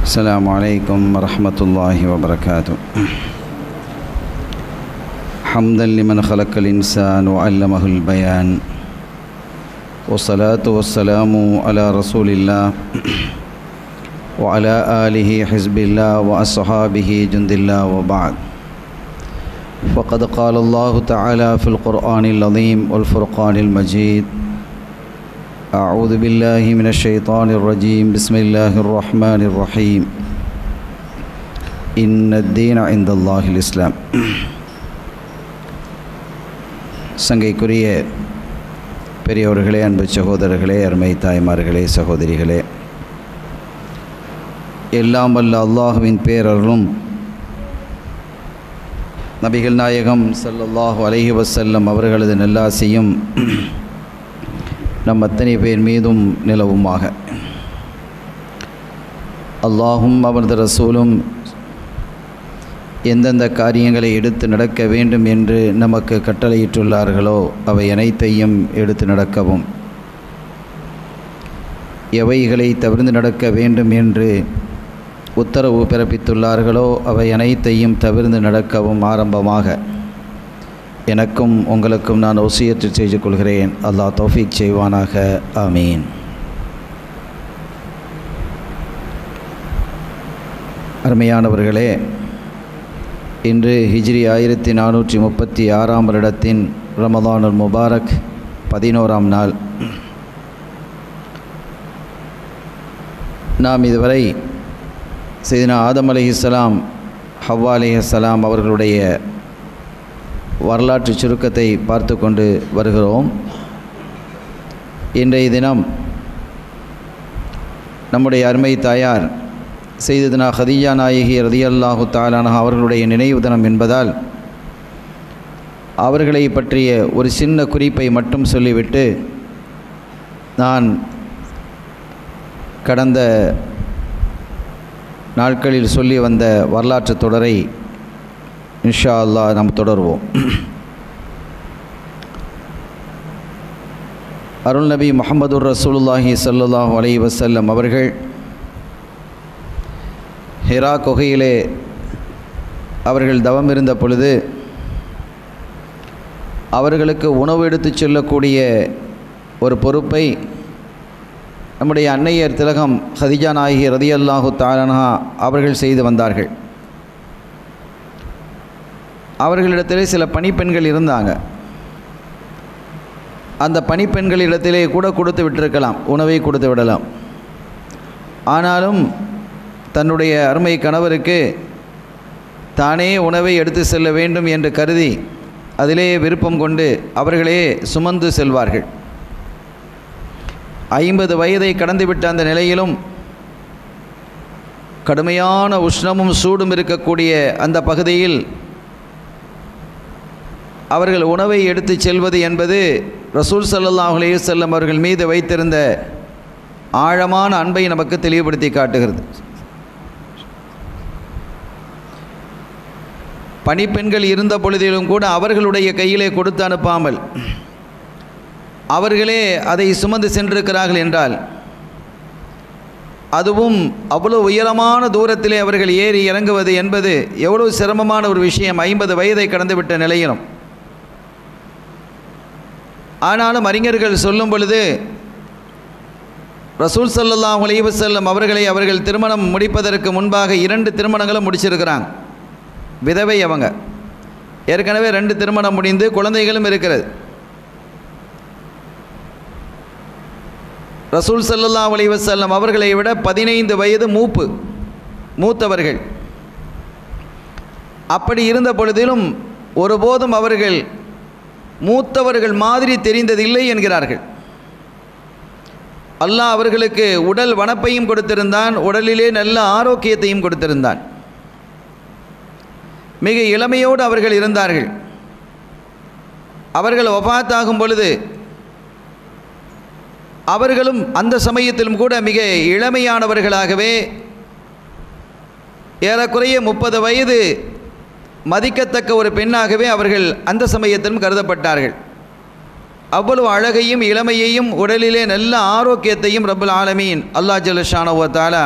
السلام عليكم ورحمة الله وبركاته. حمدا لمن خلق الإنسان وعلمه البيان، والصلاة والسلام على رسول الله وعلى آله حزب الله وأصحابه جند الله، وبعد. فقد قال الله تعالى في القرآن العظيم والفرقان المجيد: أعوذ بالله من الشيطان الرجيم. بسم الله الرحمن الرحيم. إن الدين عند الله الإسلام. சங்கைக்குரிய பெரியோர்களே, அன்பு சகோதரர்களே, அருமை தாய்மார்களே, சகோதரிகளே, எல்லாம் வல்ல அல்லாஹுவின் பேரருளும் நபிகள் நாயகம் ஸல்லல்லாஹு அலைஹி வஸல்லம் அவர்களது நல்லாசியும் நம் அத்தனை பேர் மீதும் நிலவுமாக. அல்லாஹும் அவரது ரசூலும் எந்தெந்த காரியங்களை எடுத்து நடக்க வேண்டும் என்று நமக்கு கட்டளையிட்டுள்ளார்களோ அவை அனைத்தையும் எடுத்து நடக்கவும், எவைகளை தவிர்த்து நடக்க வேண்டும் என்று உத்தரவு பிறப்பித்துள்ளார்களோ அவை அனைத்தையும் தவிர்த்து நடக்கவும் ஆரம்பமாக எனக்கும் உங்களுக்கும் நான் வசியத்து செய்து கொள்கிறேன். அல்லாஹ் தௌஃபீக் செய்வானாக. ஆமீன். அருமையானவர்களே, இன்று ஹிஜ்ரி 1436 வருடத்தின் ரமதானுல் முபாரக் 11ஆம் நாள். நாம் இதுவரை சையதுனா ஆதம் அலைஹிஸ்ஸலாம், ஹவ்வா அலைஹிஸ்ஸலாம் அவர்களுடைய வரலாற்று சுருக்கத்தை பார்த்து கொண்டு வருகிறோம். இன்றைய தினம் நம்முடைய அருமை தாயார் சையதுனா ஹதீஜா நாயகி ரலியல்லாஹு தஆலா அன்ஹா அவர்களுடைய நினைவு தினம் என்பதால் அவர்களை பற்றிய ஒரு சின்ன குறிப்பை மட்டும் சொல்லிவிட்டு நான் கடந்த நாட்களில் சொல்லி வந்த வரலாற்று தொடரை இன்ஷா அல்லாஹ் நாம் தொடர்வோம். அருள் நபி முஹம்மதுர் ரசூலுல்லாஹி ஸல்லல்லாஹு அலைஹி வஸல்லம் அவர்கள் ஹிரா குகையிலே அவர்கள் தவம் இருந்த பொழுது அவர்களுக்கு உணவு எடுத்துச் செல்லக்கூடிய ஒரு பொறுப்பை நம்முடைய அன்னையர் திலகம் ஹதீஜா நாயகி ரலியல்லாஹு தஆலா அன்ஹா அவர்கள் செய்து வந்தார்கள். அவர்களிடத்திலே சில பணிப்பெண்கள் இருந்தாங்க. அந்த பணிப்பெண்களிடத்திலே கூட கொடுத்து விட்டிருக்கலாம், உணவை கொடுத்து விடலாம். ஆனாலும் தன்னுடைய அருமை கணவருக்கு தானே உணவை எடுத்து செல்ல வேண்டும் என்று கருதி அதிலே விருப்பம் கொண்டு அவர்களே சுமந்து செல்வார்கள். 50 வயதை கடந்துவிட்ட அந்த நிலையிலும் கடுமையான உஷ்ணமும் சூடும் இருக்கக்கூடிய அந்த பகுதியில் அவர்கள் உணவை எடுத்து செல்வது என்பது ரசூல் ஸல்லல்லாஹு அலைஹி வஸல்லம் அவர்கள் மீது வைத்திருந்த ஆழமான அன்பை நமக்கு தெளிவுபடுத்தி காட்டுகிறது. பணிப்பெண்கள் இருந்த பொழுதிலும் கூட அவர்களுடைய கையிலே கொடுத்து அனுப்பாமல் அவர்களே அதை சுமந்து சென்றிருக்கிறார்கள் என்றால், அதுவும் அவ்வளோ உயரமான தூரத்திலே அவர்கள் ஏறி இறங்குவது என்பது எவ்வளோ சிரமமான ஒரு விஷயம் 50 வயதை கடந்துவிட்ட நிலையிலும். ஆனாலும் அறிஞர்கள் சொல்லும் பொழுது ரசூல் ஸல்லல்லாஹு அலைஹி வஸல்லம் அவர்கள் திருமணம் முடிப்பதற்கு முன்பாக 2 திருமணங்களும் முடிச்சிருக்கிறாங்க. விதவை அவங்க, ஏற்கனவே 2 திருமணம் முடிந்து குழந்தைகளும் இருக்கிறது. ரசூல் ஸல்லல்லாஹு அலைஹி வஸல்லம் அவர்களை விட 15 வயது மூத்தவர்கள். அப்படி இருந்த பொழுதிலும் ஒருபோதும் அவர்கள் மூத்தவர்கள் மாதிரி தெரிந்ததில்லை என்கிறார்கள். அல்லாஹ் அவர்களுக்கு உடல் வனப்பையும் கொடுத்திருந்தான், உடலிலே நல்ல ஆரோக்கியத்தையும் கொடுத்திருந்தான். மிக இளமையோடு அவர்கள் இருந்தார்கள். அவர்கள் வஃபாத்தாகும் பொழுது அவர்களும் அந்த சமயத்திலும் கூட மிக இளமையானவர்களாகவே ஏறக்குறைய 30 வயது மதிக்கத்தக்க ஒரு பெண்ணாகவே அவர்கள் அந்த சமயத்திலும் கருதப்பட்டார்கள். அவ்வளவு அழகையும் இளமையையும் உடலிலே நல்ல ஆரோக்கியத்தையும் ரப்பல் ஆலமீன் அல்லாஹ் ஜல்ல ஷானஹு வ தஆலா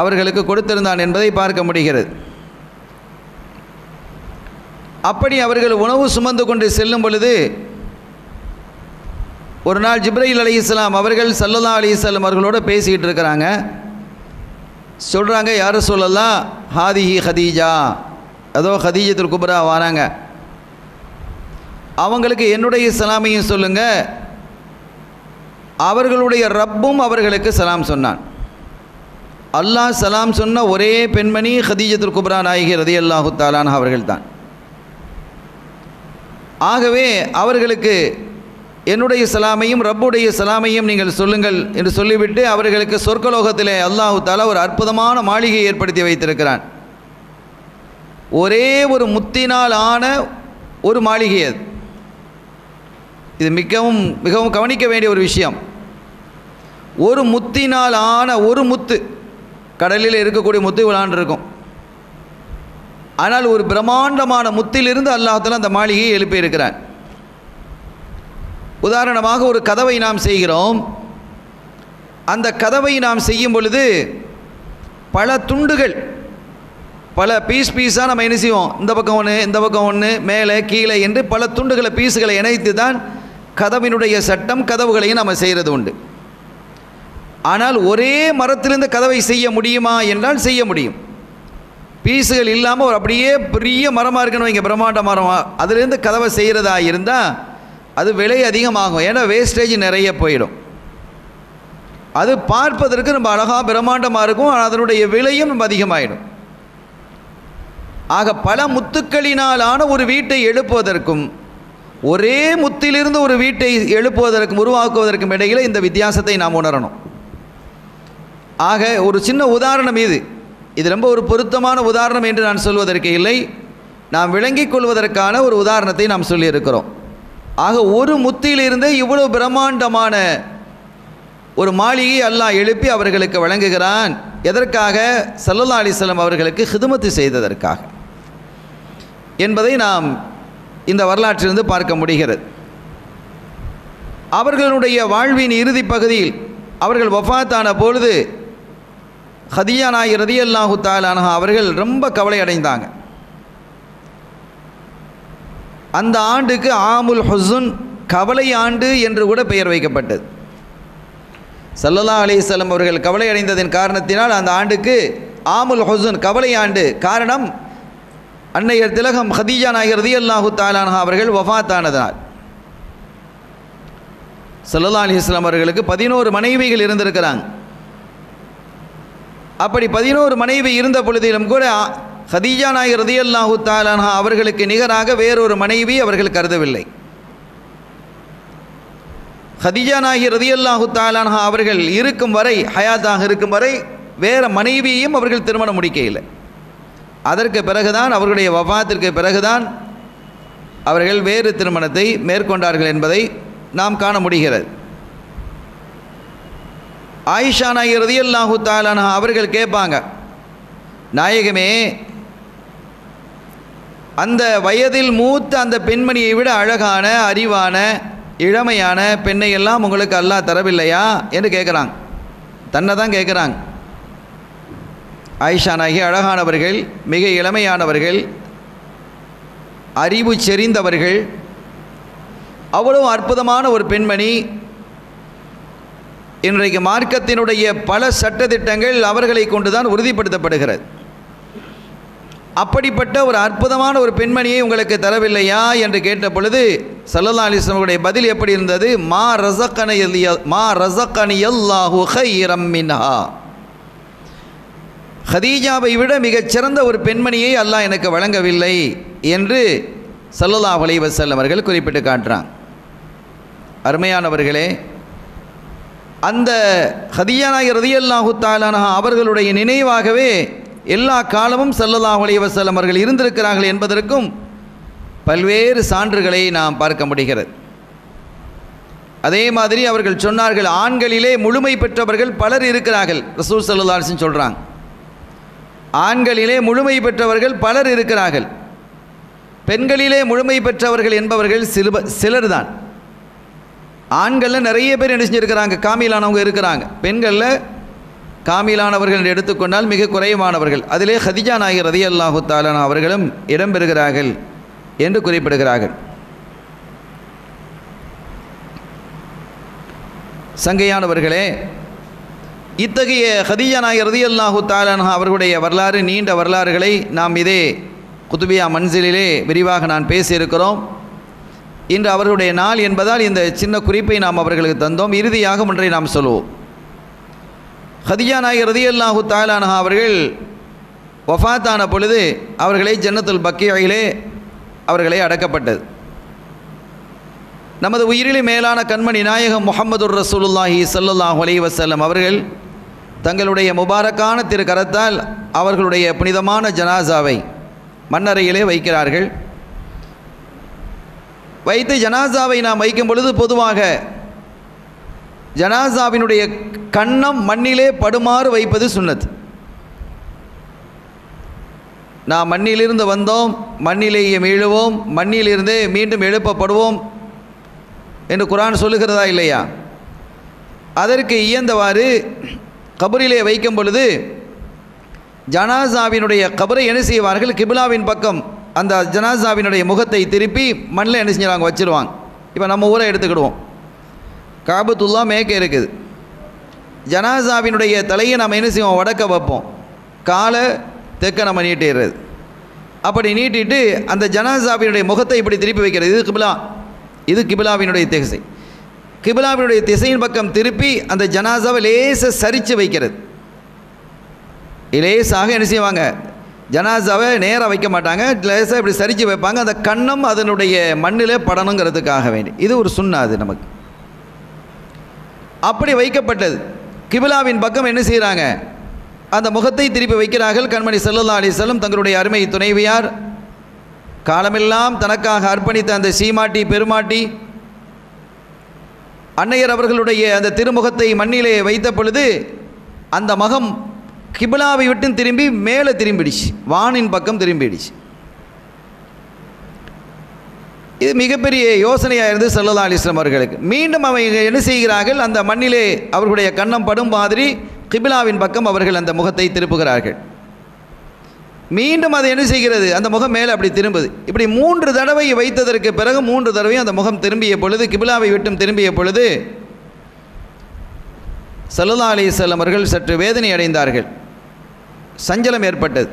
அவர்களுக்கு கொடுத்திருந்தான் என்பதை பார்க்க முடிகிறது. அப்படி அவர்கள் உணவு சுமந்து கொண்டு செல்லும் பொழுது ஒரு நாள் ஜிப்ரீல் அலைஹிஸ்ஸலாம் அவர்கள் ஸல்லல்லாஹு அலைஹி வஸல்லம் அவர்களோட பேசிக்கிட்டு இருக்கிறாங்க. சொல்கிறாங்க, யா ரசூலல்லாஹ் ஹாதிஹி ஹதீஜா, அதோ ஹதீஜத்துல் குப்ரா வராங்க, அவங்களுக்கு என்னுடைய சலாமையும் சொல்லுங்கள், அவர்களுடைய ரப்பும் அவர்களுக்கு சலாம் சொன்னான். அல்லாஹ் சலாம் சொன்ன ஒரே பெண்மணி ஹதீஜத்துல் குப்ரா நாயகி ரலியல்லாஹு தஆலா அன்ஹா அவர்கள்தான். ஆகவே அவர்களுக்கு என்னுடைய சலாமையும் ரப்புடைய சலாமையும் நீங்கள் சொல்லுங்கள் என்று சொல்லிவிட்டு அவர்களுக்கு சொர்க்கலோகத்திலே அல்லாஹு தஆலா ஒரு அற்புதமான மாளிகையை ஏற்படுத்தி வைத்திருக்கிறான். ஒரே ஒரு முத்தினால் ஆன ஒரு மாளிகை அது. இது மிகவும் மிகவும் கவனிக்க வேண்டிய ஒரு விஷயம். ஒரு முத்தினால் ஆன ஒரு முத்து, கடலில் இருக்கக்கூடிய முத்து விளாண்டு இருக்கும். ஆனால் ஒரு பிரம்மாண்டமான முத்திலிருந்து அல்லாஹ் தஆலா அந்த மாளிகையை எழுப்பி இருக்கிறான். உதாரணமாக ஒரு கதவை நாம் செய்கிறோம். அந்த கதவை நாம் செய்யும் பொழுது பல துண்டுகள், பல பீஸாக நம்ம என்ன செய்வோம், இந்த பக்கம் ஒன்று இந்த பக்கம் ஒன்று மேலே கீழே என்று பல துண்டுகளை பீஸுகளை இணைத்து தான் கதவினுடைய சட்டம் கதவுகளையும் நம்ம செய்கிறது உண்டு. ஆனால் ஒரே மரத்திலிருந்து கதவை செய்ய முடியுமா என்றால் செய்ய முடியும். பீஸுகள் இல்லாமல் ஒரு அப்படியே பெரிய மரமாக இருக்கணும், இங்கே பிரம்மாண்ட மரமாக அதிலிருந்து கதவை செய்கிறதா இருந்தால் அது விலை அதிகமாகும். ஏன்னா வேஸ்டேஜ் நிறைய போயிடும். அது பார்ப்பதற்கு ரொம்ப அழகாக பிரம்மாண்டமாக இருக்கும், அதனுடைய விலையும் ரொம்ப அதிகமாகிடும். ஆக பல முத்துக்களினாலான ஒரு வீட்டை எழுப்புவதற்கும் ஒரே முத்திலிருந்து ஒரு வீட்டை எழுப்புவதற்கும் உருவாக்குவதற்கும் இடையில் இந்த வித்தியாசத்தை நாம் உணரணும். ஆக ஒரு சின்ன உதாரணம் இது ரொம்ப ஒரு பொருத்தமான உதாரணம் என்று நான் சொல்வதற்கு இல்லை, நாம் விளங்கிக் கொள்வதற்கான ஒரு உதாரணத்தை நாம் சொல்லியிருக்கிறோம். ஆக ஒரு முத்தியிலிருந்தே இவ்வளவு பிரம்மாண்டமான ஒரு மாளிகை அல்லாஹ் எழுப்பி அவர்களுக்கு வழங்குகிறான். எதற்காக? ஸல்லல்லாஹு அலைஹி வஸல்லம் அவர்களுக்கு ஹிதுமத்து செய்ததற்காக என்பதை நாம் இந்த வரலாற்றிலிருந்து பார்க்க முடிகிறது. அவர்களுடைய வாழ்வின் இறுதி பகுதியில் அவர்கள் வஃபாத்தான பொழுது ஹதீஜா நாயகி ரலியல்லாஹு தஆலா அன்ஹா அவர்கள் ரொம்ப கவலை அடைந்தாங்க. அந்த ஆண்டுக்கு ஆமுல் ஹுஸ்ன், கவலை ஆண்டு என்று கூட பெயர் வைக்கப்பட்டது. ஸல்லல்லாஹு அலைஹி வஸல்லம் அவர்கள் கவலை அடைந்ததின் காரணத்தினால் அந்த ஆண்டுக்கு ஆமுல் ஹுஸ்ன், கவலை ஆண்டு. காரணம், அன்னையர் திலகம் ஹதீஜா நாயகி ரலியல்லாஹு தஆலா அன்ஹா அவர்கள் வஃபாத்தானதனால். ஸல்லல்லாஹு அலைஹி வஸல்லம் அவர்களுக்கு 11 மனைவிகள் இருந்திருக்கிறாங்க. அப்படி 11 மனைவி இருந்த பொழுதிலும் கூட ஹதீஜா நாயகி ரலியல்லாஹு தஆலா அன்ஹா அவர்களுக்கு நிகராக வேறொரு மனைவி அவர்கள் கருதவில்லை. ஹதீஜா நாயகி ரலியல்லாஹு தஆலா அன்ஹா அவர்கள் இருக்கும் வரை, ஹயாத்தாக இருக்கும் வரை வேறு மனைவியையும் அவர்கள் திருமணம் முடிக்கவில்லை. அதற்கு பிறகுதான், அவர்களுடைய வஃபாத்திற்கு பிறகுதான் அவர்கள் வேறு திருமணத்தை மேற்கொண்டார்கள் என்பதை நாம் காண முடிகிறது. ஆயிஷா நாயகி ரலியல்லாஹு தஆலா அன்ஹா அவர்கள் கேட்பாங்க, நாயகமே, அந்த வயதில் மூத்த அந்த பெண்மணியை விட அழகான, அறிவான, இளமையான பெண்ணை எல்லாம் உங்களுக்கு அல்லாஹ் தரவில்லையா என்று கேட்குறாங்க. தன்னை தான் கேட்குறாங்க. ஆயிஷா நாயகி அழகானவர்கள், மிக இளமையானவர்கள், அறிவு செறிந்தவர்கள், அவ்வளவு அற்புதமான ஒரு பெண்மணி. இன்றைக்கு மார்க்கத்தினுடைய பல சட்டதிட்டங்கள் அவர்களை கொண்டுதான் உறுதிப்படுத்தப்படுகிறது. அப்படிப்பட்ட ஒரு அற்புதமான ஒரு பெண்மணியை உங்களுக்கு தரவில்லையா என்று கேட்ட பொழுது ஸல்லல்லாஹு அலைஹி வஸல்லம் பதில் எப்படி இருந்தது? மா ரஸகனியல்லாஹு கைரம் மின்ஹா, ஹதீஜாவை விட மிகச்சிறந்த ஒரு பெண்மணியை அல்லாஹ் எனக்கு வழங்கவில்லை என்று ஸல்லல்லாஹு அலைஹி வஸல்லம் அவர்கள் குறிப்பிட்டு காட்டுறாங்க. அருமையானவர்களே, அந்த ஹதீஜா நாயகி ரலியல்லாஹு தஆலா அன்ஹா அவர்களுடைய நினைவாகவே எல்லா காலமும் ஸல்லல்லாஹு அலைஹி வஸல்லம் அவர்கள் இருந்திருக்கிறார்கள் என்பதற்கும் பல்வேறு சான்றுகளை நாம் பார்க்க முடிகிறது. அதே மாதிரி அவர்கள் சொன்னார்கள், ஆண்களிலே முழுமை பெற்றவர்கள் பலர் இருக்கிறார்கள். ரசூல் ஸல்லல்லாஹு அலைஹி வஸல்லம் சொல்கிறாங்க, ஆண்களிலே முழுமை பெற்றவர்கள் பலர் இருக்கிறார்கள், பெண்களிலே முழுமை பெற்றவர்கள் என்பவர்கள் சிலர் தான். ஆண்களில் நிறைய பேர் என்ன செஞ்சுருக்கிறாங்க, காமிலானவங்க இருக்கிறாங்க. பெண்களில் காமிலானவர்கள் என்று எடுத்துக்கொண்டால் மிக குறைவானவர்கள். அதிலே ஹதிஜா நாயகி ரலியல்லாஹு தஆலா அன்ஹா அவர்களும் இடம்பெறுகிறார்கள் என்று குறிப்பிடுகிறார்கள். சங்கையானவர்களே, இத்தகைய ஹதீஜா நாயகி ரலியல்லாஹு தஆலா அன்ஹா அவர்களுடைய வரலாறு, நீண்ட வரலாறுகளை நாம் இதே குதுபியா மன்சிலிலே விரிவாக நான் பேசியிருக்கிறோம். இன்று அவர்களுடைய நாள் என்பதால் இந்த சின்ன குறிப்பை நாம் அவர்களுக்கு தந்தோம். இறுதியாக ஒன்றை நாம் சொல்வோம். ஹதீஜா நாயகி ரலியல்லாஹு தஆலா அன்ஹா அவர்கள் வஃபாத்தான பொழுது அவர்களை ஜன்னத்துல் பக்கீயிலே அவர்களை அடக்கப்பட்டது. நமது உயிரிலே மேலான கண்மணி நாயகம் முஹம்மதுர் ரசூலுல்லாஹி ஸல்லல்லாஹு அலைஹி வஸல்லம் அவர்கள் தங்களுடைய முபாரக்கான திரு கரத்தால் அவர்களுடைய புனிதமான ஜனாசாவை மண்ணறையிலே வைக்கிறார்கள். வைத்து ஜனாசாவை நாம் வைக்கும் பொழுது பொதுவாக ஜனாசாவினுடைய கன்னம் மண்ணிலே படுமாறு வைப்பது சுன்னத். நாம் மண்ணிலிருந்து வந்தோம், மண்ணிலேயே மீழுவோம், மண்ணிலிருந்தே மீண்டும் எழுப்பப்படுவோம் என்று குர்ஆன் சொல்லுகிறதா இல்லையா? அதற்கு இயந்தவாறு கபரிலே வைக்கும் பொழுது ஜனாசாவினுடைய கபரை என்ன செய்வார்கள்? கிபிலாவின் பக்கம் அந்த ஜனாசாவினுடைய முகத்தை திருப்பி மண்ணில் என்ன செஞ்சாங்க வச்சுருவாங்க. இப்போ நம்ம ஊரை எடுத்துக்கிடுவோம். காபத்துல்லா மேற்க இருக்குது. ஜனாசாவினுடைய தலையை நம்ம என்ன செய்வோம்? வடக்க வைப்போம், காலை தெற்க நம்ம நீட்டிடுறது. அப்படி நீட்டிட்டு அந்த ஜனாசாவினுடைய முகத்தை இப்படி திருப்பி வைக்கிறது. இது கிபிலா, இது கிபிலாவினுடைய திசை. கிபிலாவினுடைய திசையின் பக்கம் திருப்பி அந்த ஜனாசாவை லேசாக சரித்து வைக்கிறது. லேசாக என்ன செய்வாங்க? ஜனாசாவை நேராக வைக்க மாட்டாங்க, லேசாக இப்படி சரித்து வைப்பாங்க. அந்த கன்னம் அதனுடைய மண்ணிலே படணுங்கிறதுக்காக வேண்டி. இது ஒரு சுன்னா. அது நமக்கு அப்படி வைக்கப்பட்டது. கிபிலாவின் பக்கம் என்ன செய்கிறாங்க? அந்த முகத்தை திருப்பி வைக்கிறார்கள். கண்மணி ஸல்லல்லாஹு அலைஹி வஸல்லம் தங்களுடைய அருமை துணைவியார் காலமெல்லாம் தனக்காக அர்ப்பணித்த அந்த சீமாட்டி பெருமாட்டி அன்னையர் அவர்களுடைய அந்த திருமுகத்தை மண்ணிலே வைத்த பொழுது அந்த மகம் கிபிலாவை விட்டு திரும்பி மேலே திரும்பிடுச்சு, வானின் பக்கம் திரும்பிடுச்சு. இது மிகப்பெரிய யோசனையாக இருந்து ஸல்லல்லாஹு அலைஹி வஸல்லம் அவர்களுக்கு. மீண்டும் அவங்க என்ன செய்கிறார்கள்? அந்த மண்ணிலே அவர்களுடைய கன்னம் படும் மாதிரி கிபிலாவின் பக்கம் அவர்கள் அந்த முகத்தை திருப்புகிறார்கள். மீண்டும் அது என்ன செய்கிறது? அந்த முகம் மேலே அப்படி திரும்புது. இப்படி 3 தடவை வைத்ததற்கு பிறகு 3 தடவையும் அந்த முகம் திரும்பிய பொழுது, கிபிலாவை விட்டும் திரும்பிய பொழுது ஸல்லல்லாஹு அலைஹி வஸல்லம் அவர்கள் சற்று வேதனை அடைந்தார்கள், சஞ்சலம் ஏற்பட்டது.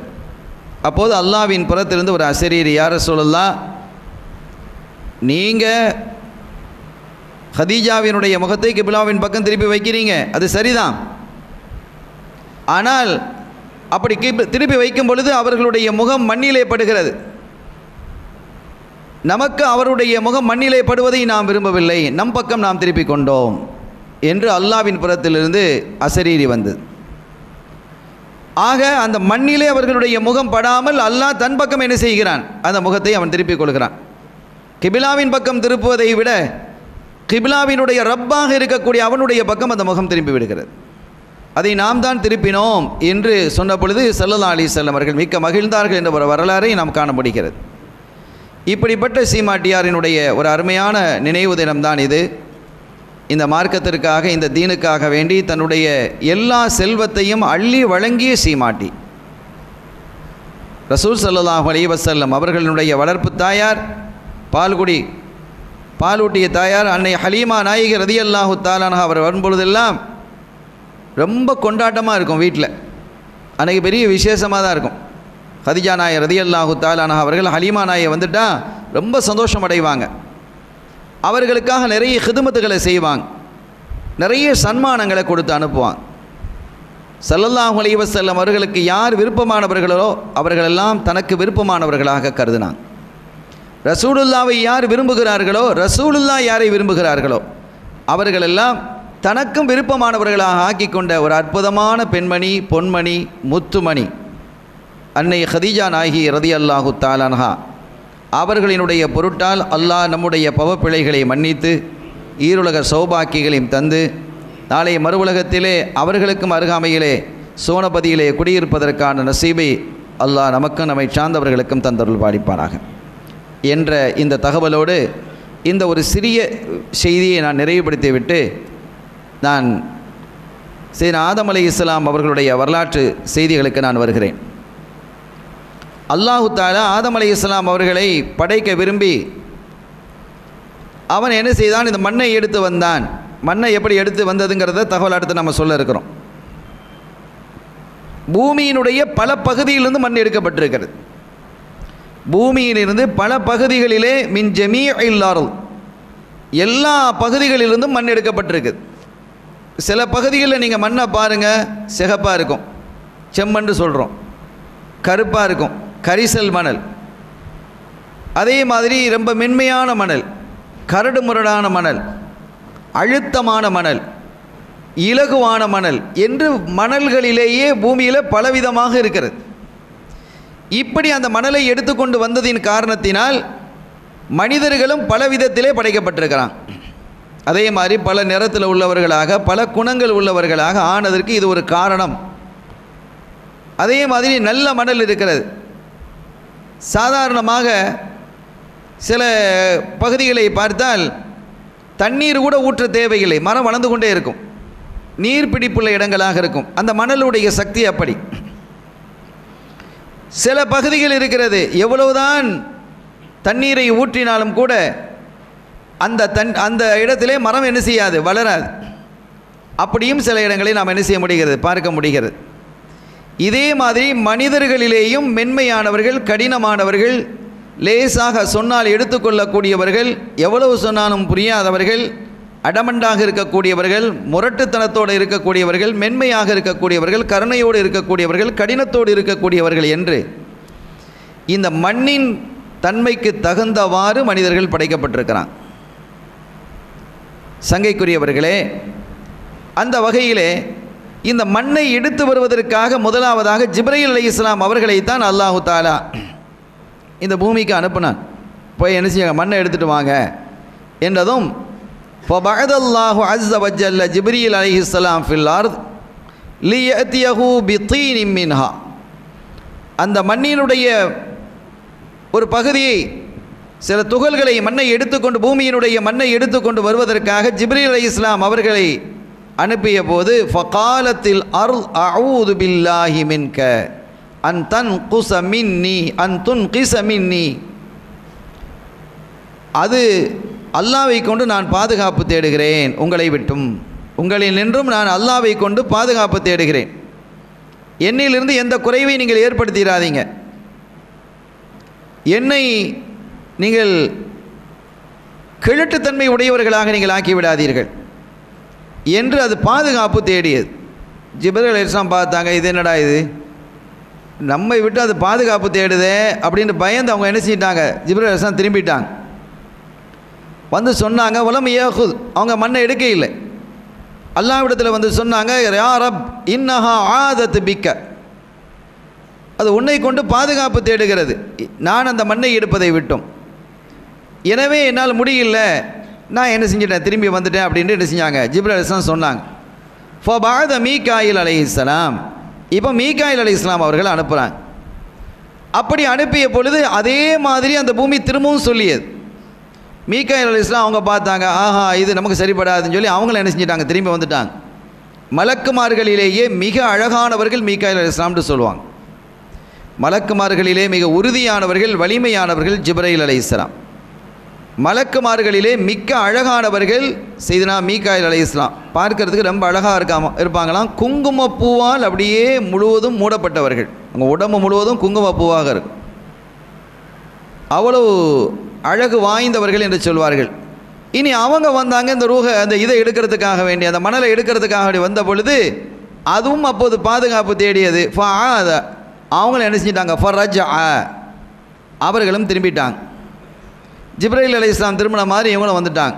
அப்போது அல்லாஹ்வின் புறத்திலிருந்து ஒரு அசரீரி, யா ரசூலல்லாஹ், நீங்கள் ஹதீஜாவினுடைய முகத்தை கிபிலாவின் பக்கம் திருப்பி வைக்கிறீங்க, அது சரிதான். ஆனால் அப்படி திருப்பி வைக்கும் பொழுது அவர்களுடைய முகம் மண்ணிலே படுகிறது. நமக்கு அவருடைய முகம் மண்ணிலே படுவதை நாம் விரும்பவில்லை, நம் பக்கம் நாம் திருப்பி கொண்டோம் என்று அல்லாஹ்வின் புறத்திலிருந்து அசரீரி வந்தது. ஆக அந்த மண்ணிலே அவர்களுடைய முகம் படாமல் அல்லாஹ் தன் பக்கம் என்ன செய்கிறான்? அந்த முகத்தை அவன் திருப்பிக் கொள்கிறான். கிபிலாவின் பக்கம் திருப்புவதை விட கிபிலாவினுடைய ரப்பாக இருக்கக்கூடிய அவனுடைய பக்கம் அந்த முகம் திரும்பி விடுகிறது. அதை நாம் தான் திருப்பினோம் என்று சொன்ன பொழுது ஸல்லல்லாஹு அலைஹி வஸல்லம் அவர்கள் மிக்க மகிழ்ந்தார்கள் என்ற ஒரு வரலாறை நாம் காண முடிகிறது. இப்படிப்பட்ட சீமாட்டியாரினுடைய ஒரு அருமையான நினைவு தினம்தான் இது. இந்த மார்க்கத்திற்காக, இந்த தீனுக்காக வேண்டி தன்னுடைய எல்லா செல்வத்தையும் அள்ளி வழங்கிய சீமாட்டி ரசூல் ஸல்லல்லாஹு அலைஹி வஸல்லம் அவர்களுடைய வளர்ப்பு தாயார், பாலூட்டிய தாயார் அன்னை ஹலீமா நாயகி ரலியல்லாஹு தஆலா அன்ஹா அவர் வரும்பொழுதெல்லாம் ரொம்ப கொண்டாட்டமாக இருக்கும் வீட்டில். அன்றைக்கி பெரிய விசேஷமாக தான் இருக்கும். ஹதீஜா நாயகி ரலியல்லாஹு தஆலா அன்ஹா அவர்கள் ஹலீமா நாயை வந்துட்டால் ரொம்ப சந்தோஷம் அடைவாங்க. அவர்களுக்காக நிறைய ஹிதுமத்துகளை செய்வாங்க, நிறைய சன்மானங்களை கொடுத்து அனுப்புவாங்க. ஸல்லல்லாஹு அலைஹி வஸல்லம் அவர்களுக்கு யார் விருப்பமானவர்களோ அவர்களெல்லாம் தனக்கு விருப்பமானவர்களாக கருதினாங்க. ரசூலுல்லாவை யார் விரும்புகிறார்களோ, ரசூலுல்லா யாரை விரும்புகிறார்களோ அவர்களெல்லாம் தனக்கும் விருப்பமானவர்களாக ஆக்கி கொண்ட ஒரு அற்புதமான பெண்மணி, பொன்மணி, முத்துமணி அன்னை ஹதீஜா நாயகி ரலியல்லாஹு தஆலா அன்ஹா அவர்களினுடைய பொருட்டால் அல்லாஹ் நம்முடைய பவப்பிழைகளை மன்னித்து ஈருலக சௌபாக்கியங்களையும் தந்து நாளை மறுவுலகத்திலே அவர்களுக்கும் அருகாமையிலே சோனபதியிலே குடியிருப்பதற்கான நசீபை அல்லாஹ் நமக்கும் நம்மை சார்ந்தவர்களுக்கும் தந்தருள் பாலிப்பானாக என்ற இந்த தகவலோடு இந்த ஒரு சிறிய செய்தியை நான் நிறைவுபடுத்திவிட்டு நான் சையதுனா ஆதம் அலைஹிஸ்ஸலாம் அவர்களுடைய வரலாற்று செய்திகளுக்கு நான் வருகிறேன். அல்லாஹு தஆலா ஆதம் அலைஹிஸ்ஸலாம் அவர்களை படைக்க விரும்பி அவன் என்ன செய்தான், இந்த மண்ணை எடுத்து வந்தான். மண்ணை எப்படி எடுத்து வந்ததுங்கிறத தகவல் அடுத்து நம்ம சொல்ல இருக்கிறோம். பூமியினுடைய பல பகுதியிலிருந்து மண் எடுக்கப்பட்டிருக்கிறது. பூமியிலிருந்து பல பகுதிகளிலே மின் ஜமீஇல் அர்த், எல்லா பகுதிகளிலிருந்தும் மண் எடுக்கப்பட்டிருக்கு. சில பகுதிகளில் நீங்கள் மண்ணை பாருங்கள், சிகப்பாக இருக்கும், செம்மண்ணு சொல்கிறோம். கருப்பாக இருக்கும், கரிசல் மணல். அதே மாதிரி ரொம்ப மென்மையான மணல், கரடு முரடான மணல், அழுத்தமான மணல், இலகுவான மணல் என்று மணல்களிலேயே பூமியில் பலவிதமாக இருக்கிறது. இப்படி அந்த மணலை எடுத்துக்கொண்டு வந்ததின் காரணத்தினால் மனிதர்களும் பல விதத்திலே படைக்கப்பட்டிருக்கிறான். அதே மாதிரி பல நிறத்தில் உள்ளவர்களாக, பல குணங்கள் உள்ளவர்களாக ஆனதற்கு இது ஒரு காரணம். அதே மாதிரி நல்ல மணல் இருக்கிறது. சாதாரணமாக சில பகுதிகளை பார்த்தால் தண்ணீர் கூட ஊற்ற தேவையில்லை, மரம் வளர்ந்து கொண்டே இருக்கும், நீர் பிடிப்புள்ள இடங்களாக இருக்கும். அந்த மணலுடைய சக்தி அப்படி. சில பகுதிகள் இருக்கிறது, எவ்வளவுதான் தண்ணீரை ஊற்றினாலும் கூட அந்த இடத்திலே மரம் என்ன செய்யாது, வளராது. அப்படியும் சில இடங்களை நாம் என்ன செய்ய முடிகிறது, பார்க்க முடிகிறது. இதே மாதிரி மனிதர்களிலேயும் மென்மையானவர்கள், கடினமானவர்கள், லேசாக சொன்னால் எடுத்துக்கொள்ளக்கூடியவர்கள், எவ்வளவு சொன்னாலும் புரியாதவர்கள், அடமண்டாக இருக்கக்கூடியவர்கள், முரட்டுத்தனத்தோடு இருக்கக்கூடியவர்கள், மென்மையாக இருக்கக்கூடியவர்கள், கருணையோடு இருக்கக்கூடியவர்கள், கடினத்தோடு இருக்கக்கூடியவர்கள் என்று இந்த மண்ணின் தன்மைக்கு தகுந்தவாறு மனிதர்கள் படைக்கப்பட்டிருக்கிறான். சங்கைக்குரியவர்களே, அந்த வகையிலே இந்த மண்ணை எடுத்து வருவதற்காக முதலாவதாக ஜிப்ரீல் அலைஹிஸ்ஸலாம் அவர்களைத்தான் அல்லாஹு தஆலா இந்த பூமிக்கு அனுப்பினான். போய் என்ன செய்ய, மண்ணை எடுத்துகிட்டு வாங்க என்றதும் ஃபபஅதல்லாஹு அஸ்ஸ வஜல்ல ஜிப்ரீல் அலைஹிஸ்ஸலாம் ஃபில் அர்த் லியஅதியஹு பிதீனின் மின்ஹா, அந்த மண்ணினுடைய ஒரு பகுதியை, சில துகள்களை, மண்ணை எடுத்துக்கொண்டு, பூமியினுடைய மண்ணை எடுத்துக்கொண்டு வருவதற்காக ஜிப்ரீல் அலைஹிஸ்ஸலாம் அவர்களை அனுப்பிய போது ஃபகாலத்தில் அர்ல் அஊது பில்லாஹி மின்க அன் தன்குஸ மின்னி அன் துன்கிஸ மின்னி, அது அல்லாஹ்வை கொண்டு நான் பாதுகாப்பு தேடுகிறேன், உங்களை விட்டும், உங்களில் நின்றும் நான் அல்லாஹ்வை கொண்டு பாதுகாப்பு தேடுகிறேன், என்னிலிருந்து எந்த குறைவை நீங்கள் ஏற்படுத்திடாதீங்க, என்னை நீங்கள் கிழட்டுத்தன்மை உடையவர்களாக நீங்கள் ஆக்கிவிடாதீர்கள் என்று அது பாதுகாப்பு தேடியது. ஜிப்ரீல் அலைஹிஸ்ஸலாம் பார்த்தாங்க, இது என்னடா இது, நம்மை விட்டு அது பாதுகாப்பு தேடுதே அப்படின்னு பயந்து அவங்க என்ன செஞ்சிட்டாங்க, ஜிப்ரீல் அலைஹிஸ்ஸலாம் திரும்பிட்டாங்க. வந்து சொன்னாங்க வலம் யஹுத், அவங்க மண்ணை எடுக்க இல்லை. அல்லாஹ்விடத்தில் வந்து சொன்னாங்க, யா ரப் இன்னஹா ஆதத் பிக்க, அது உன்னை கொண்டு பாதுகாப்பு தேடுகிறது, நான் அந்த மண்ணை எடுப்பதை விட்டோம், எனவே என்னால் முடியல, நான் என்ன செஞ்சிட்டேன், திரும்பி வந்துட்டேன் அப்படின்ட்டு என்ன செஞ்சாங்க, ஜிப்ரீல் அலைஹிஸ்ஸலாம் சொன்னாங்க. ஃபபஅத மீகாயில் அலைஹிஸ்ஸலாம், இப்போ மீகாயில் அலைஹிஸ்ஸலாம் அவர்கள் அனுப்புகிறாங்க. அப்படி அனுப்பிய பொழுது அதே மாதிரி அந்த பூமி திரும்பவும் சொல்லியது. மீகாயில் அலைஹிஸ்ஸலாம் அவங்க பார்த்தாங்க, ஆஹா இது நமக்கு சரிப்படாதுன்னு சொல்லி அவங்களும் என்ன செஞ்சிட்டாங்க, திரும்பி வந்துட்டாங்க. மலக்குமார்களிலேயே மிக அழகானவர்கள் மீகாயில் அலைஹிஸ்ஸலாம்னு சொல்லுவாங்க. மலக்குமார்களிலே மிக உறுதியானவர்கள், வலிமையானவர்கள் ஜிப்ரீல் அலைஹிஸ்ஸலாம். மலக்குமார்களிலே மிக்க அழகானவர்கள் சையதுனா மீகாயில் அலைஹிஸ்ஸலாம். பார்க்கறதுக்கு ரொம்ப அழகாக இருப்பாங்களாம். குங்குமப்பூவால் அப்படியே முழுவதும் மூடப்பட்டவர்கள், அவங்க உடம்பு முழுவதும் குங்குமப்பூவாக இருக்கும். அவ்வளவு அழகு வாய்ந்தவர்கள் என்று சொல்வார்கள். இனி அவங்க வந்தாங்க, இந்த அந்த இதை எடுக்கிறதுக்காக வேண்டி, அந்த மணலை எடுக்கிறதுக்காக வந்த பொழுது அதுவும் அப்போது பாதுகாப்பு தேடியது. அவங்களும் என்ன செஞ்சிட்டாங்க, ஃபரஜா, அவர்களும் திரும்பிட்டாங்க. ஜிப்ரீல் அலைஹிஸ்ஸலாம் திரும்பின மாதிரி இவங்களும் வந்துட்டாங்க.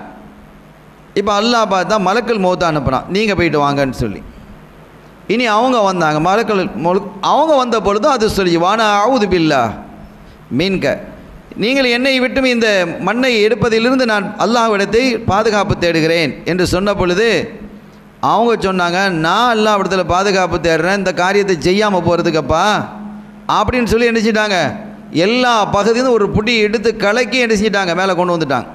இப்போ அல்லாஹ் பார்த்தா மலக்குல் மௌத் அனுப்புகிறான், நீங்கள் போயிட்டு வாங்கன்னு சொல்லி. இனி அவங்க வந்தாங்க, மலக்குல் அவங்க வந்த பொழுதும் அது சொல்லி வானா அஊது பில்லாஹ் மின்க, நீங்கள் என்னை விட்டும் இந்த மண்ணை எடுப்பதிலிருந்து நான் அல்லாஹ்விடத்தை பாதுகாப்பு தேடுகிறேன் என்று சொன்ன பொழுது அவங்க சொன்னாங்க, நான் அல்லாஹ்விடத்தில் பாதுகாப்பு தேடுறேன், இந்த காரியத்தை செய்யாமல் போகிறதுக்கப்பா அப்படின்னு சொல்லி என்ன செஞ்சிட்டாங்க, எல்லா பகுதியும் ஒரு புடி எடுத்து கலக்கி என்ன செஞ்சிட்டாங்க, மேலே கொண்டு வந்துட்டாங்க.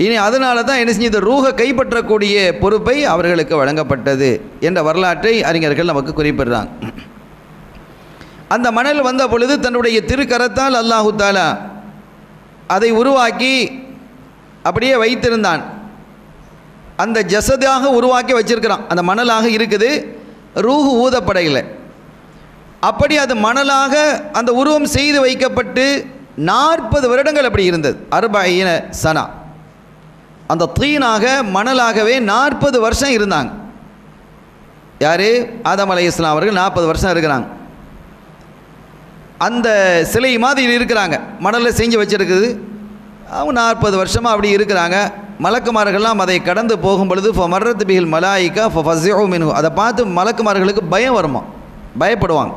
இனி அதனால தான் என்ன செஞ்சு இந்த ரூஹை கைப்பற்றக்கூடிய பொறுப்பை அவர்களுக்கு வழங்கப்பட்டது என்ற வரலாற்றை அறிஞர்கள் நமக்கு குறிப்பிடுறாங்க. அந்த மணல் வந்த பொழுது தன்னுடைய திருக்கரத்தால் அல்லாஹு தாலா அதை உருவாக்கி அப்படியே வைத்திருந்தான். அந்த ஜசதாக உருவாக்கி வச்சிருக்கிறான். அந்த மணலாக இருக்குது, ரூஹு ஊதப்படையில். அப்படி அது மணலாக அந்த உருவம் செய்து வைக்கப்பட்டு 40 வருடங்கள் அப்படி இருந்தது. 40 சனா அந்த தீனாக மணலாகவே 40 வருஷம் இருந்தாங்க. யார்? ஆதம் அலைஹிஸ்ஸலாம் அவர்கள் 40 வருஷம் இருக்கிறாங்க. அந்த சிலை மாதிரி இருக்கிறாங்க, மணலில் செஞ்சு வச்சுருக்குது. அவங்க 40 வருஷமாக அப்படி இருக்கிறாங்க. மலக்குமார்கள்லாம் அதை கடந்து போகும் பொழுது மர்ரத் பிஹில் மலாயிகா ஃபஸிஉ மின்ஹு, அதை பார்த்து மலக்குமார்களுக்கு பயம் வருமா, பயப்படுவாங்க.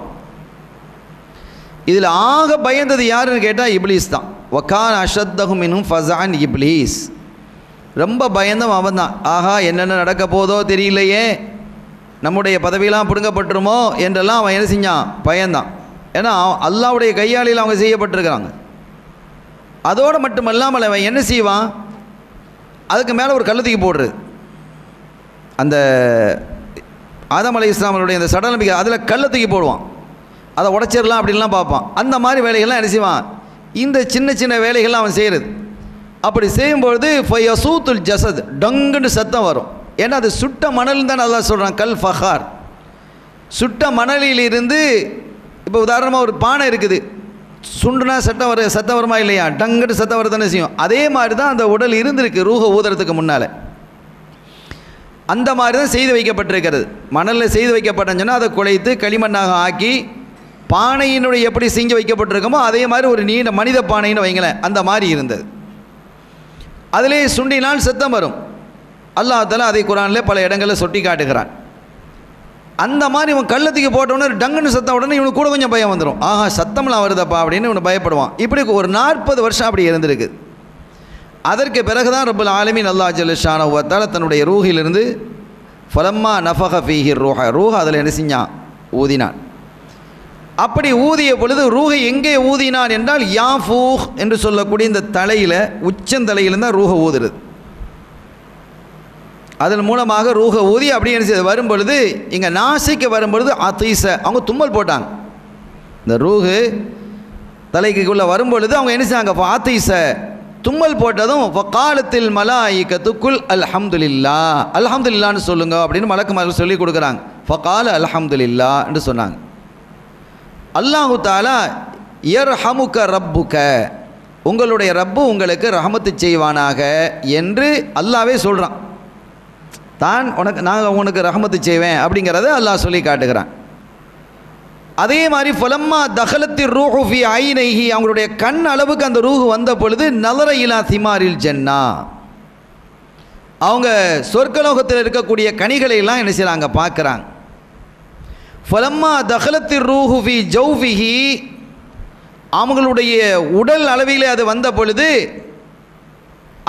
இதில் ஆக பயந்தது யாருன்னு கேட்டால் இப்லீஸ் தான். வகான் அஷத்தஹு மின்ஹும் ஃபஸஅன் இப்லீஸ், ரொம்ப பயந்தவன் அவன் தான். ஆஹா என்னென்ன நடக்க போதோ தெரியலையே, நம்முடைய பதவியெல்லாம் பிடுங்கப்பட்டுருமோ என்றெல்லாம் அவன் என்ன செஞ்சான், பயந்தான். ஏன்னா அல்லாஹ்வுடைய கையாளியில் அவங்க செய்யப்பட்டிருக்கிறாங்க. அதோடு மட்டுமல்லாமல் அவன் என்ன செய்வான், அதுக்கு மேலே ஒரு கல்லை தூக்கி போடுறது. அந்த ஆதம் அலைஹிஸ்ஸலாம் அவருடைய அந்த சடலம்பிக்கை அதில் கல்லை தூக்கி போடுவான், அதை உடைச்சிடலாம் அப்படின்லாம் பார்ப்பான். அந்த மாதிரி வேலைகள்லாம் என்ன செய்வான், இந்த சின்ன சின்ன வேலைகள்லாம் அவன் செய்கிறது. அப்படி செய்யும்பொழுது ஃபயசூத்துல் ஜசத், டங்குன்னு சத்தம் வரும். ஏன்னா அது சுட்ட மணல் தான் அல்லாஹ் சொல்கிறான், கல் ஃபஹார். சுட்ட மணலிலிருந்து இப்போ உதாரணமாக ஒரு பானை இருக்குது, சுண்டுனா சத்தம் வருமா இல்லையா, டங்குன்னு சத்தம் வரதானே செய்யும். அதே மாதிரி தான் அந்த உடல் இருந்திருக்கு ரூஹ ஊதுறதுக்கு முன்னால். அந்த மாதிரி தான் செய்து வைக்கப்பட்டிருக்கிறது. மணலில் செய்து வைக்கப்பட்டதுன்னா அதை குலைத்து களிமண்ணாக ஆக்கி பானையினுடைய எப்படி செஞ்சு வைக்கப்பட்டிருக்கோமோ அதே மாதிரி ஒரு நீண்ட மனித பானைன்னு வைங்களேன், அந்த மாதிரி இருந்தது. அதிலே சுண்டினால் சத்தம் வரும். அல்லாஹ் தஆலா அதை குர்ஆனில் பல இடங்களில் சொட்டி காட்டுகிறான். அந்த மாதிரி இவன் கள்ளத்துக்கு போட்டவுடனே டங்குன்னு சத்தம் உடனே இவனுக்கு கூட கொஞ்சம் பயம் வந்துடும். ஆஹா சத்தம்லாம் வருதப்பா அப்படின்னு இவனு பயப்படுவான். இப்படி ஒரு 40 வருஷம் அப்படி இருந்திருக்கு. அதற்கு பிறகு தான் ரப்புல் ஆலமீன் அல்லாஹ் ஜல்ல ஷானஹு வ தஆலா தன்னுடைய ரூஹிலிருந்து ஃபலம்மா நஃபக ஃபீஹி ரூஹ அதில் என்ன செஞ்சான், ஊதினான். அப்படி ஊதிய பொழுது ரூஹை எங்கே ஊதினான் என்றால் யாஃபூஹ் என்று சொல்லக்கூடிய இந்த தலையில், உச்சந்தலையிலிருந்து தான் ரூஹ ஊதுறது. அதன் மூலமாக ரூஹ ஊதி அப்படி என்ன செய்ய வரும் பொழுது, இங்கே நாசிக்கு வரும் பொழுது அதீச, அவங்க தும்மல் போட்டாங்க. இந்த ரூஹு தலைக்குள்ளே வரும் பொழுது அவங்க என்ன செய்யாங்க, அதீச தும்மல் போட்டதும் காலத்தில் மலாயிகத்துக்குல் அல்ஹம்துலில்லா, அல்ஹம்துலில்லான்னு சொல்லுங்க அப்படின்னு மலக்குமார்கள் சொல்லி கொடுக்குறாங்க. ஃபகால அல்ஹம்துலில்லா என்று சொன்னாங்க. அல்லாஹு தஆலா யர்ஹமுக ரப்புக, உங்களுடைய ரப்பு உங்களுக்கு ரஹமத்து செய்வானாக என்று அல்லாஹ்வே சொல்கிறான். தான் நான் உனக்கு ரஹமத்து செய்வேன் அப்படிங்கிறத அல்லாஹ் சொல்லி காட்டுகிறான். அதே மாதிரி ஃபலம்மா தஹலத்திர் ரூஹு ஃபி ஐனைஹி, அவங்களுடைய கண் அளவுக்கு அந்த ரூஹு வந்த பொழுது நலர இலா திமாரில் ஜன்னா, அவங்க சொர்க்கலோகத்தில் இருக்கக்கூடிய கனிகளை எல்லாம் என்ன செய்கிறாங்க, பார்க்குறாங்க. ஃபலம்மா தஹலத்திர் ரூஹு ஃபி ஜௌஃபிஹி, அவங்களுடைய உடல் அளவிலே அது வந்த பொழுது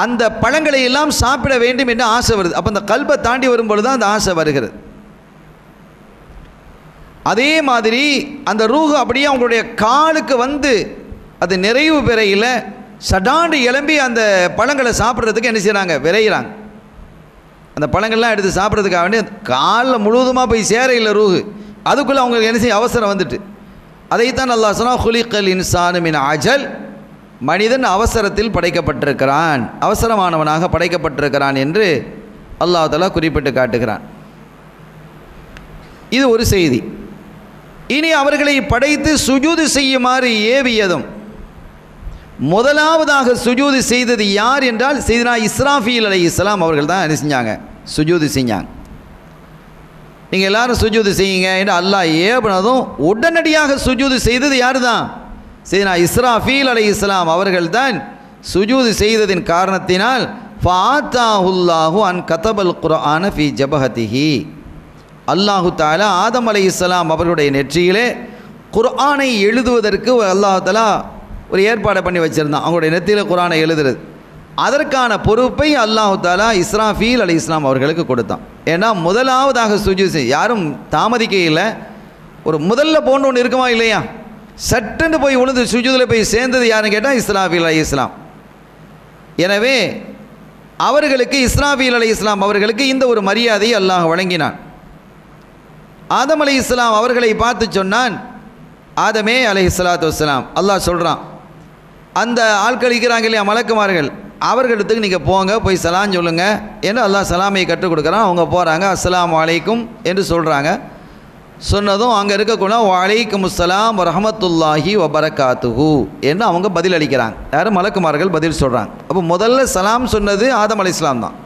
அந்த பழங்களை எல்லாம் சாப்பிட வேண்டும் என்று ஆசை வருது. அப்போ அந்த கல்பை தாண்டி வரும் பொழுது தான் அந்த ஆசை வருகிறது. அதே மாதிரி அந்த ரூஹு அப்படியே அவங்களுடைய காலுக்கு வந்து அது நிறைவு பெறையில் சடாண்டு எலும்பி அந்த பழங்களை சாப்பிட்றதுக்கு என்ன செய்கிறாங்க, விரைகிறாங்க. அந்த பழங்கள்லாம் எடுத்து சாப்பிட்றதுக்காக வேண்டி காலில் முழுவதுமாக போய் சேர இல்லை ரூஹு. அதுக்குள்ளே அவங்களுக்கு என்ன செய்ய அவசரம் வந்துட்டு. அதைத்தான் அல்லாஹ் சொன்னா குலிகல் இன்சானு மின் அஜல், மனிதன் அவசரத்தில் படைக்கப்பட்டிருக்கிறான், அவசரமானவனாக படைக்கப்பட்டிருக்கிறான் என்று அல்லாஹ் தஆலா குறிப்பிட்டு காட்டுகிறான். இது ஒரு செய்தி. இனி அவர்களை படைத்து சுஜூது செய்யுமாறு ஏவியதும் முதலாவதாக சுஜூது செய்தது யார் என்றால் சையதுனா இஸ்ராஃபீல் அலைஹிஸ்ஸலாம் அவர்கள் தான் என்ன செஞ்சாங்க, சுஜூது செஞ்சாங்க. நீங்கள் எல்லாரும் சுஜூது செய்யுங்க என்று அல்லாஹ் ஏவினதும் உடனடியாக சுஜூது செய்தது யார் தான், சையதுனா இஸ்ராஃபீல் அலைஹிஸ்ஸலாம் அவர்கள் தான். சுஜூது செய்ததின் காரணத்தினால் ஃபாத்தாஹுல்லாஹு அன் கதபல் குர்ஆன ஃபி ஜபஹதிஹி, அல்லாஹு தஆலா ஆதம் அலைஹிஸ்ஸலாம் அவர்களுடைய நெற்றியிலே குர்ஆனை எழுதுவதற்கு அல்லாஹு தஆலா ஒரு ஏற்பாடு பண்ணி வச்சுருந்தான். அவங்களுடைய நெற்றியில் குர்ஆனை எழுதுறது, அதற்கான பொறுப்பை அல்லாஹு தஆலா இஸ்ராஃபீல் அலைஹிஸ்ஸலாம் அவர்களுக்கு கொடுத்தான். ஏன்னா முதலாவதாக சுஜூது யாரும் தாமதிக்க இல்லை. ஒரு முதல்ல போன்ற ஒன்று இருக்குமா இல்லையா, சட்டுன்னு போய் உழுந்து சுஜூதில் போய் சேர்ந்தது யாருன்னு கேட்டால் இஸ்ராஃபீல் அலைஹிஸ்ஸலாம். எனவே அவர்களுக்கு இஸ்ராஃபீல் அலைஹிஸ்ஸலாம் அவர்களுக்கு இந்த ஒரு மரியாதையை அல்லாஹ் வழங்கினான். ஆதம் அலைஹிஸ்ஸலாம் அவர்களை பார்த்து சொன்னான், ஆதமே அலைஹிஸ்ஸலாத்து வஸ்ஸலாம், அல்லாஹ் சொல்கிறான், அந்த ஆட்கள் இருக்கிறாங்க இல்லையா மலக்குமார்கள், அவர்களிடத்துக்கு நீங்கள் போங்க, போய் சலாம் சொல்லுங்கள் என்று அல்லாஹ் சலாமை கற்றுக் கொடுக்குறான். அவங்க போகிறாங்க, அஸ்ஸலாமு அலைக்கும் என்று சொல்கிறாங்க. சொன்னதும் அங்கே இருக்கக்கூட வலைக்கும் அஸ்ஸலாம் வரஹமத்துல்லாஹி வபரகாத்துஹு என்று அவங்க பதில் அளிக்கிறாங்க. யாரும் மலக்குமார்கள் பதில் சொல்கிறாங்க. அப்போ முதல்ல சலாம் சொன்னது ஆதம் அலைஹிஸ்ஸலாம் தான்,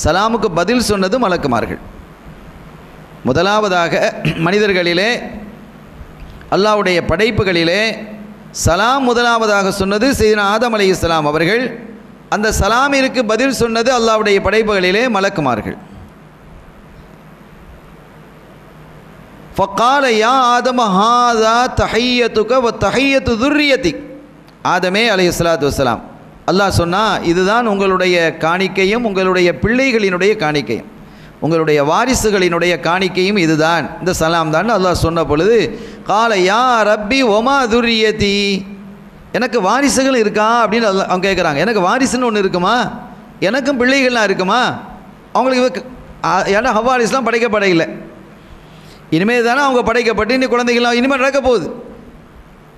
சலாமுக்கு பதில் சொன்னது மலக்குமார்கள். முதலாவதாக மனிதர்களிலே அல்லாஹ்வுடைய படைப்புகளிலே சலாம் முதலாவதாக சொன்னது சையதுனா ஆதம் அலைஹிஸ்ஸலாம் அவர்கள். அந்த சலாமிற்கு பதில் சொன்னது அல்லாஹ்வுடைய படைப்புகளிலே மலக்குமார்கள். ஃபகால யா ஆதம ஹாதா தஹிய்யத்துக வ தஹிய்யத்து துர்ரியத்திக். ஆதமே அலைஹிஸ்ஸலாத்து வஸ்ஸலாம், அல்லாஹ் சொன்னா, இதுதான் உங்களுடைய காணிக்கையும் உங்களுடைய பிள்ளைகளினுடைய காணிக்கையும் உங்களுடைய வாரிசுகளினுடைய காணிக்கையும் இதுதான், இந்த சலாம் தான் அல்லாஹ் சொன்ன பொழுது, கால யா ரப்பி ஒமா துர்ரியதி, எனக்கு வாரிசுகள் இருக்கா அப்படின்னு அவங்க கேட்குறாங்க. எனக்கு வாரிசுன்னு ஒன்று இருக்குமா, எனக்கும் பிள்ளைகள்லாம் இருக்குமா? அவங்களுக்கு ஏன்னா ஹவ்வா அலைஹிஸ்ஸலாம் படைக்கப்படையில்லை, இனிமேல் தானே அவங்க படைக்கப்பட்டு இன்னும் குழந்தைகள்லாம் இனிமேல் நடக்க போகுது.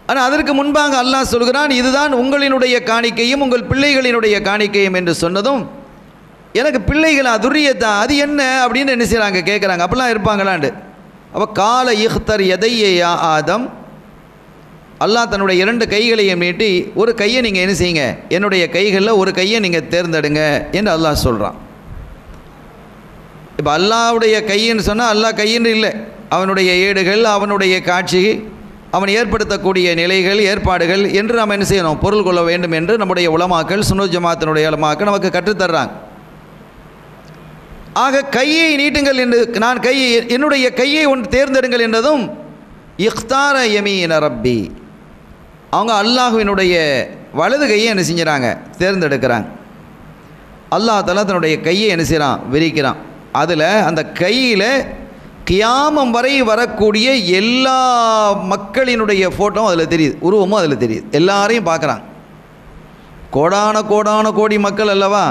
ஆனால் அதற்கு முன்பாக அல்லாஹ் சொல்கிறான், இதுதான் உங்களினுடைய காணிக்கையும் உங்கள் பிள்ளைகளினுடைய காணிக்கையும் என்று சொன்னதும், எனக்கு பிள்ளைகளா துர்ரியத்தா அது என்ன அப்படின்னு என்ன செய்கிறாங்க, கேட்குறாங்க. அப்படிலாம் இருப்பாங்களாண்டு. அப்போ கால இஹ்தர் எதையா ஆதம், அல்லாஹ் தன்னுடைய 2 கைகளையும் நீட்டி, ஒரு கையை நீங்கள் என்ன செய்யுங்க, என்னுடைய கைகளில் ஒரு கையை நீங்கள் தேர்ந்தெடுங்க என்று அல்லாஹ் சொல்கிறான். இப்போ அல்லாஹ்வுடைய கையின்னு சொன்னால் அல்லாஹ் கையின்னு இல்லை, அவனுடைய ஏடுகள், அவனுடைய காட்சி, அவன் ஏற்படுத்தக்கூடிய நிலைகள், ஏற்பாடுகள் என்று நாம் என்ன செய்யணும், பொருள் கொள்ள வேண்டும் என்று நம்முடைய உலமாக்கள், சுன்னத் ஜமாத்தினுடைய உலமாக்கள் நமக்கு கற்றுத்தர்றாங்க. ஆக கையை நீட்டுங்கள் என்று, நான் கையை என்னுடைய கையை ஒன்று தேர்ந்தெடுங்கள் என்றதும், இஃப்தார யமீன ரப்பி, அவங்க அல்லாஹுவினுடைய வலது கையை என்ன செஞ்சுறாங்க, தேர்ந்தெடுக்கிறாங்க. அல்லாஹ் தஆலா தன்னுடைய கையை என்ன செய்கிறான், விரிக்கிறான். அதில் அந்த கையில் கியாமம் வரை வரக்கூடிய எல்லா மக்களினுடைய ஃபோட்டோவும் அதில் தெரியுது, உருவமும் அதில் தெரியுது, எல்லாரையும் பார்க்குறாங்க. கோடான கோடி மக்கள் அல்லவா.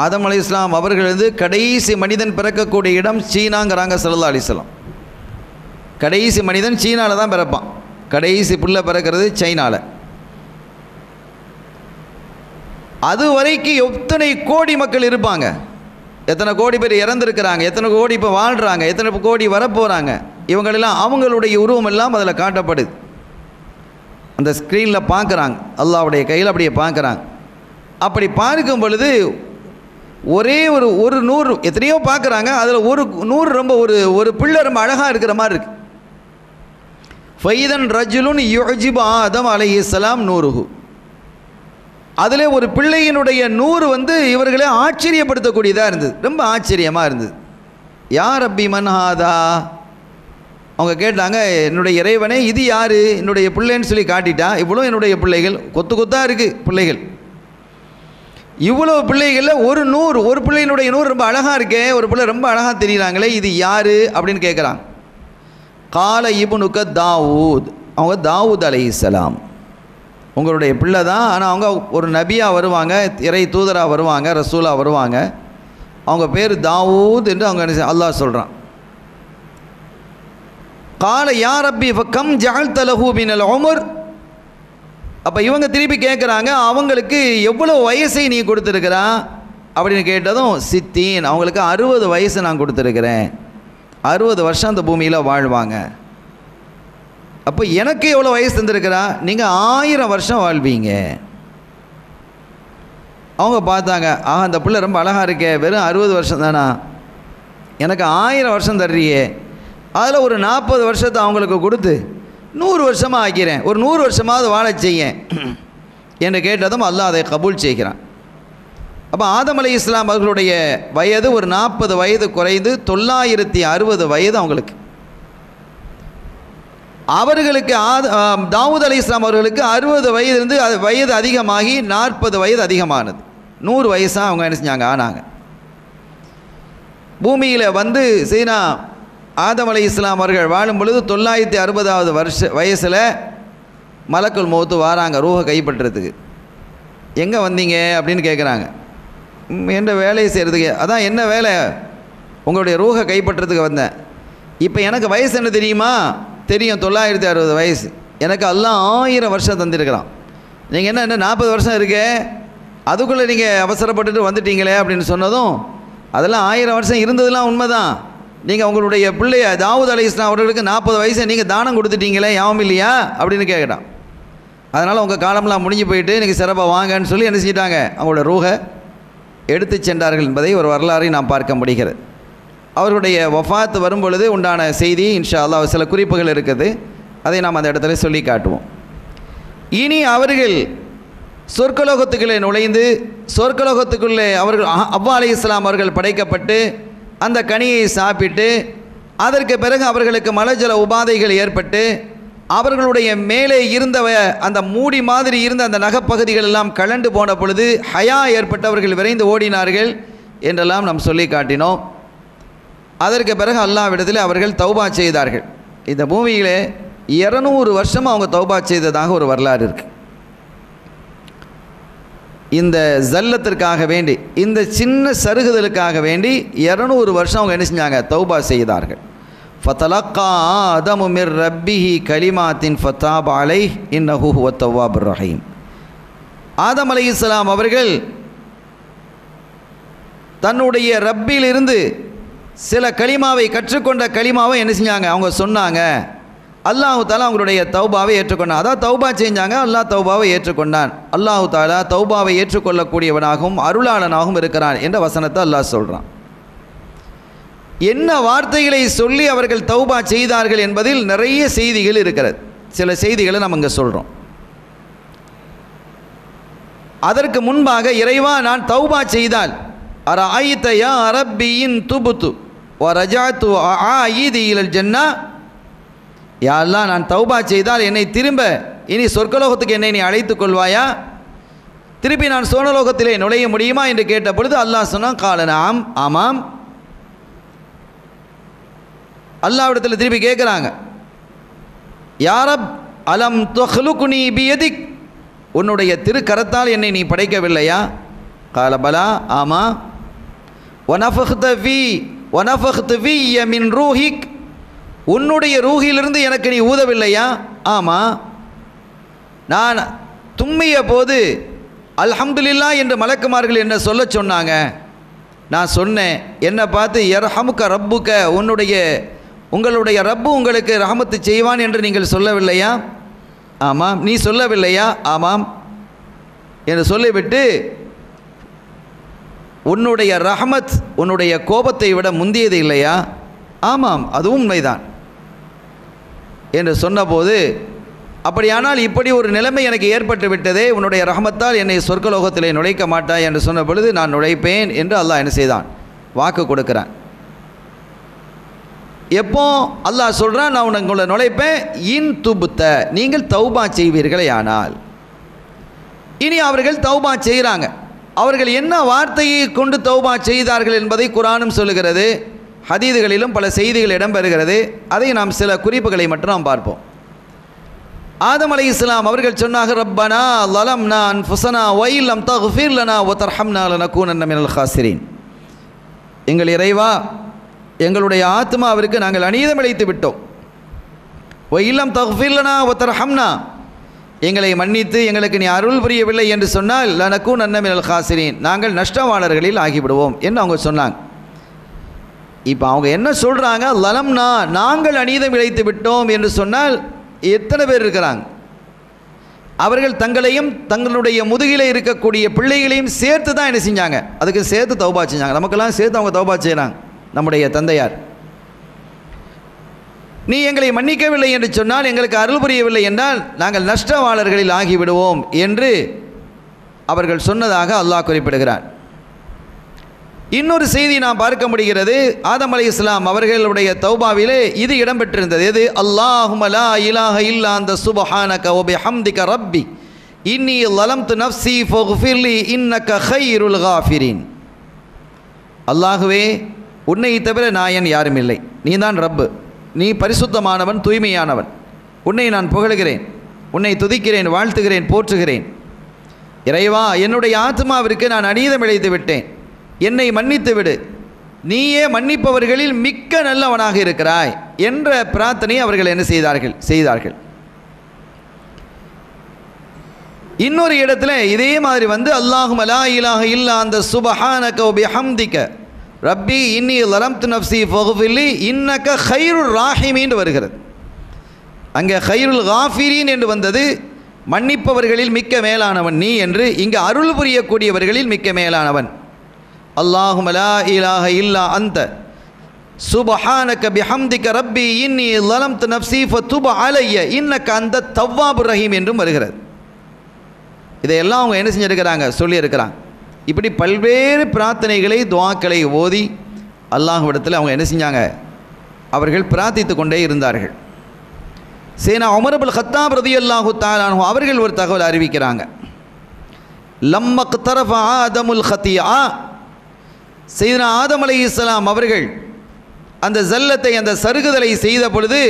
ஆதம் அலைஹிஸ்ஸலாம் அவர்கள் கடைசி மனிதன் பிறக்கக்கூடிய இடம் சீனாங்கிறாங்க ஸல்லல்லாஹு அலைஹி வஸல்லம். கடைசி மனிதன் சீனாவில் தான் பிறப்பான், கடைசி புள்ள பிறக்கிறது சைனாவில். அது வரைக்கும் எத்தனை கோடி மக்கள் இருப்பாங்க, எத்தனை கோடி பேர் இறந்துருக்கிறாங்க, எத்தனை கோடி இப்போ வாழ்கிறாங்க, எத்தனை கோடி வரப்போகிறாங்க, இவங்களெல்லாம் அவங்களுடைய உருவம் எல்லாம் அதில் காட்டப்படுது. அந்த ஸ்க்ரீனில் பார்க்குறாங்க, அல்லாஹ்வுடைய கையில் அப்படியே பார்க்குறாங்க. அப்படி பார்க்கும் பொழுது ஒரே ஒரு 100, எத்தனையோ பார்க்குறாங்க, அதில் ஒரு 100 ரொம்ப ஒரு பிள்ளை ரொம்ப அழகாக இருக்கிற மாதிரி இருக்கு. ஃபைதன் ரஜுலுன் யுஜிபு ஆதம் அலைஹிஸ்ஸலாம் நூருஹு, அதிலே ஒரு பிள்ளையினுடைய 100 இவர்களே ஆச்சரியப்படுத்தக்கூடியதாக இருந்தது, ரொம்ப ஆச்சரியமாக இருந்தது. யா ரப்பி மன்ஹாதா, அவங்க கேட்டாங்க, என்னுடைய இறைவனே இது யார், என்னுடைய பிள்ளைன்னு சொல்லி காட்டிட்டா, இவ்வளோ என்னுடைய பிள்ளைகள் கொத்தாக இருக்குது பிள்ளைகள், இவ்வளோ பிள்ளைகளில் ஒரு பிள்ளையினுடைய 100 ரொம்ப அழகாக இருக்கே, ஒரு பிள்ளை ரொம்ப அழகாக தெரியுறாங்களே, இது யார் அப்படின்னு கேட்குறாங்க. கால இப்னுக தாவூத், அவங்க தாவூத் அலைஹிஸ்ஸலாம் உங்களுடைய பிள்ளை தான், ஆனால் அவங்க ஒரு நபியாக வருவாங்க, இறை தூதராக வருவாங்க, ரசூலாக வருவாங்க, அவங்க பேர் தாவூத் என்று அவங்க அல்லாஹ் சொல்கிறான். கால யா ரப்பி ஃபகம் ஜஅல்த லஹு மினல் உமர், அப்போ இவங்க திருப்பி கேட்குறாங்க, அவங்களுக்கு எவ்வளோ வயசை நீ கொடுத்துருக்கிறா அப்படின்னு கேட்டதும், சித்தீன், அவங்களுக்கு 60 வயசு நான் கொடுத்துருக்கிறேன், 60 வருஷம் அந்த பூமியில் வாழ்வாங்க. அப்போ எனக்கு எவ்வளோ வயசு தந்திருக்கிறா, நீங்கள் 1000 வருஷம் வாழ்வீங்க. அவங்க பார்த்தாங்க, ஆஹா அந்த பிள்ளை ரொம்ப அழகாக இருக்கே, வெறும் 60 வருஷம் தானா, எனக்கு 1000 வருஷம் தர்றியே, அதில் ஒரு 40 வருஷத்தை அவங்களுக்கு கொடுத்து 100 வருஷமாக ஆக்கிறேன், ஒரு 100 வருஷமாவது வாழ செய்ய என்று கேட்டதும் அல்லாஹ் அதை கபூல் செய்கிறான். அப்போ ஆதம் அலைஹிஸ்ஸலாம் அவர்களுடைய வயது ஒரு 40 வயது குறைந்து 960 வயது அவங்களுக்கு. அவர்களுக்கு தாவூத் அலைஹிஸ்ஸலாம் அவர்களுக்கு 60 வயதிலிருந்து வயது அதிகமாகி 40 வயது அதிகமானது, 100 வயசாக அவங்க என்ன செஞ்சாங்க, ஆனாங்க. பூமியில் சீனா ஆதம் அலைஹிஸ்ஸலாம் அவர்கள் வாழும் பொழுது 960வது வயசில் மலக்குல் மௌத்து வாராங்க ரூஹை கைப்பற்றுறதுக்கு. எங்கே வந்தீங்க அப்படின்னு கேட்குறாங்க. என்ன வேலையை செய்கிறதுக்கு. அதான் என்ன வேலை? உங்களுடைய ரூஹை கைப்பற்றதுக்கு வந்தேன். இப்போ எனக்கு வயசு என்ன தெரியுமா? தெரியும், 960 வயசு. எனக்கு எல்லாம் 1000 வருஷம் தந்திருக்கிறான். நீங்கள் என்ன 40 வருஷம் இருக்கே, அதுக்குள்ளே நீங்கள் அவசரப்பட்டுட்டு வந்துட்டீங்களே அப்படின்னு சொன்னதும், அதெல்லாம் 1000 வருஷம் இருந்ததுலாம் உண்மைதான். நீங்கள் உங்களுடைய பிள்ளைய தாவூத் அலைஹிஸ்ஸலாம் அவர்களுக்கு 40 வயசை நீங்கள் தானம் கொடுத்துட்டீங்களே, யாவும் இல்லையா அப்படின்னு கேட்கட்டான். அதனால் உங்கள் காலம்லாம் முடிஞ்சு போயிட்டு நீங்கள் சிறப்பாக வாங்கன்னு சொல்லி என்ன செஞ்சிட்டாங்க, அவங்களோட ரூஹை எடுத்து சென்றார்கள் என்பதை ஒரு வரலாறை நாம் பார்க்க முடிகிறது. அவர்களுடைய வஃபாத் வரும் பொழுது உண்டான செய்தி இன்ஷா அல்லாஹ் சில குறிப்புகள் இருக்குது, அதை நாம் அந்த இடத்துல சொல்லி காட்டுவோம். இனி அவர்கள் சொர்க்கலோகத்துக்குள்ளே நுழைந்து சொர்க்கலோகத்துக்குள்ளே அவர்கள் அவ்வா அலைஹிஸ்ஸலாம் அவர்கள் படைக்கப்பட்டு அந்த கனியை சாப்பிட்டு அதற்கு பிறகு அவர்களுக்கு மலஜல உபாதைகள் ஏற்பட்டு அவர்களுடைய மேலே இருந்த அந்த மூடி மாதிரி இருந்த அந்த நகப்பகுதிகள் எல்லாம் கலண்டு போன பொழுது ஹயா ஏற்பட்டவர்கள் விரைந்து ஓடினார்கள் என்றெல்லாம் நாம் சொல்லி காட்டினோம். அதற்கு பிறகு அல்லாஹ்விடத்தில் அவர்கள் தௌபா செய்தார்கள். இந்த பூமியிலே 200 வருஷம் அவங்க தௌபா செய்ததாக ஒரு வரலாறு இருக்குது. இந்த ஜல்லத்திற்காக வேண்டி, இந்த சின்ன சருகுதலுக்காக வேண்டி 200 வருஷம் அவங்க என்ன செஞ்சாங்க, தௌபா செய்தார்கள். ஃபதலக்கா ஆதமு மிர் ரப்பிஹி கலிமாத்தின் ஃபதாப அலைஹ் இன்னஹு ஹுவத் தவ்வாபுர் ரஹீம். ஆதம் அலைஹிஸ்ஸலாம் அவர்கள் தன்னுடைய ரப்பிலிருந்து சில கலிமாவை கற்றுக்கொண்ட கலிமாவை என்ன செஞ்சாங்க, அவங்க சொன்னாங்க. அல்லாஹு தாலா அவங்களுடைய தௌபாவை ஏற்றுக்கொண்டான். அதான் தௌபா செஞ்சாங்க, அல்லாஹ் தௌபாவை ஏற்றுக்கொண்டான். அல்லாஹு தாலா தௌபாவை ஏற்றுக்கொள்ளக்கூடியவனாகவும் அருளாளனாகவும் இருக்கிறான் என்ற வசனத்தை அல்லாஹ் சொல்கிறான். என்ன வார்த்தைகளை சொல்லி அவர்கள் தௌபா செய்தார்கள் என்பதில் நிறைய செய்திகள் இருக்கிறது. சில செய்திகளை நம்ம இங்கே சொல்கிறோம். அதற்கு முன்பாக, இறைவா நான் தௌபா செய்தால் அரஐத யா ரப்பியின் துபுத்து வ ரஜஅத்து ஆயிதி இலல் ஜன்னா, யா அல்லாஹ் நான் தௌபா செய்தால் என்னை திரும்ப இனி சொர்க்கலோகத்துக்கு என்னை நீ அழைத்து கொள்வாயா, திருப்பி நான் சோனலோகத்திலே நுழைய முடியுமா என்று கேட்ட பொழுது அல்லாஹ் சொன்னான், காலனாம், ஆமாம். அல்லாஹ்விடத்தில் திருப்பி கேட்குறாங்க, யா ரப் அலம் துஹ்லுகுனி பியதிக், உன்னுடைய திருக்கரத்தால் என்னை நீ படைக்கவில்லையா? கால பலா, ஆமா. வனஃபக்த ஃபிய்ய மின் ரூஹிக், உன்னுடைய ரூஹிலிருந்து எனக்கு நீ ஊதவில்லையா? ஆமாம். நான் தும்மிய போது அல்ஹம்துலில்லாஹ் என்று மலக்குமார்கள் என்ன சொல்ல சொன்னாங்க, நான் சொன்னேன். என்னை பார்த்து யர்ஹமுக ரப்புக, உங்களுடைய ரப்பு உங்களுக்கு ரஹமத்து செய்வான் என்று நீங்கள் சொல்லவில்லையா? ஆமாம். நீ சொல்லவில்லையா? ஆமாம் என்று சொல்லிவிட்டு, உன்னுடைய ரஹமத் உன்னுடைய கோபத்தை விட முந்தியது இல்லையா? ஆமாம், அதுவும் உண்மைதான் என்று சொன்னபோது, அப்படியானால் இப்படி ஒரு நிலைமை எனக்கு ஏற்பட்டு விட்டதே, உன்னுடைய ரஹமத்தால் என்னை சொர்க்கலோகத்திலே நுழைக்க மாட்டாய் என்று சொன்ன பொழுது, நான் நுழைப்பேன் என்று அல்லாஹ் என்ன செய்தான், வாக்கு கொடுக்கிறான். எப்போ அல்லாஹ் சொல்கிறான், நான் உங்களை நுழைப்பேன், இன் துபுத்த, நீங்கள் தௌபா செய்வீர்களே ஆனால். இனி அவர்கள் தௌபா செய்கிறாங்க. அவர்கள் என்ன வார்த்தையை கொண்டு தௌபா செய்தார்கள் என்பதை குர்ஆனும் சொல்லுகிறது, ஹதீதுகளிலும் பல செய்திகள் இடம்பெறுகிறது. அதை நாம் சில குறிப்புகளை மட்டும் நாம் பார்ப்போம். ஆதம் அலைஹிஸ்ஸலாம் அவர்கள் சொன்னார்கள், ரப்பனா லலம்னா அன்ஃபுஸனா வ இல்லம் தக்ஃபிர் லனா வ தர்ஹம்னா லனகூனன்ன மினல் காசிரீன். எங்கள் இறைவா, எங்களுடைய ஆத்மாவிற்கு நாங்கள் அநீதம் இழைத்து விட்டோம். வ இல்லம் தக்ஃபிர் லனா வ தர்ஹம்னா, எங்களை மன்னித்து எங்களுக்கு நீ அருள் புரியவில்லை என்று சொன்னால் லனகூனன்ன மினல் காசிரீன், நாங்கள் நஷ்டவாளர்களில் ஆகிவிடுவோம் என்று அவங்க சொன்னாங்க. இப்போ அவங்க என்ன சொல்கிறாங்க, லலம்னா, நாங்கள் அநீதம் இழைத்து விட்டோம் என்று சொன்னால் எத்தனை பேர் இருக்கிறாங்க? அவர்கள் தங்களையும் தங்களுடைய முதுகிலே இருக்கக்கூடிய பிள்ளைகளையும் சேர்த்து தான் என்ன செஞ்சாங்க, அதுக்கு சேர்த்து தௌபா செஞ்சாங்க. நமக்கெல்லாம் சேர்த்து அவங்க தௌபா செய்கிறாங்க. நம்முடைய தந்தையார், நீ எங்களை மன்னிக்கவில்லை என்று சொன்னால், எங்களுக்கு அருள் புரியவில்லை என்றால் நாங்கள் நஷ்டவாளர்களில் ஆகிவிடுவோம் என்று அவர்கள் சொன்னதாக அல்லாஹ் குறிப்பிடுகிறார். இன்னொரு செய்தி நாம் பார்க்க முடிகிறது. ஆதம் அலைஹிஸ்ஸலாம் அவர்களுடைய தௌபாவிலே இது இடம்பெற்றிருந்தது. எது? அல்லாஹும்ம லா இலாஹ இல்லா அன்த சுப்ஹானக வ பிஹம்திக ரப்பி இன்னி ஸலம்து நஃப்ஸி ஃபக்ஃபிர்லி இன்னக கைருல் காஃபிரீன். அல்லாஹுவே, உன்னை தவிர நாயன் யாரும் இல்லை, நீ தான் ரப்பு, நீ பரிசுத்தமானவன், தூய்மையானவன். உன்னை நான் புகழுகிறேன், உன்னை துதிக்கிறேன், வாழ்த்துகிறேன், போற்றுகிறேன். இறைவா, என்னுடைய ஆத்மாவிற்கு நான் அநீதம் இழைத்து விட்டேன், என்னை மன்னித்து விடு, நீயே மன்னிப்பவர்களில் மிக்க நல்லவனாக இருக்கிறாய் என்ற பிரார்த்தனை அவர்கள் என்ன செய்தார்கள். இன்னொரு இடத்துல இதே மாதிரி வந்து அல்லாஹும்ம லா இலாஹ இல்லா அந்த சுப்ஹானக வ பிஹம்திக ரப்பி இன்னி ஸலம்து நஃப்ஸி ஃபக்ஃபிர்லி இன்னக கைருர் ராஹிமீன் வருகிறது. அங்கே கைருல் காஃபிரீன் என்று வந்தது, மன்னிப்பவர்களில் மிக்க மேலானவன் நீ என்று. இங்கு அருள் புரியக்கூடியவர்களில் மிக்க மேலானவன். அல்லாஹும்ம லா இலாஹ இல்லா அந்த சுப்ஹானக பிஹம்திக ரப்பி இன்னி ஸலம்து நஃப்ஸி ஃபதுப் அலைய இன்னக அந்த தவ்வாபுர் ரஹீம் என்றும் வருகிறது. இதையெல்லாம் அவங்க என்ன செஞ்சுருக்கிறாங்க, சொல்லியிருக்கிறாங்க. இப்படி பல்வேறு பிரார்த்தனைகளை துஆக்களை ஓதி அல்லாஹ்விடத்தில் அவங்க என்ன செஞ்சாங்க, அவர்கள் பிரார்த்தித்து கொண்டே இருந்தார்கள். சேனா உமர் இப்னு கத்தாப் ரலியல்லாஹு தஆலா அன்ஹு அவர்கள் ஒரு தகவல் அறிவிக்கிறாங்க. லம்மக்தரஃப ஆதமுல் ஹத்தியா, சையதுனா ஆதம் அலைஹிஸ்ஸலாம் அவர்கள் அந்த ஜல்லத்தை அந்த சருகுதலை செய்த பொழுது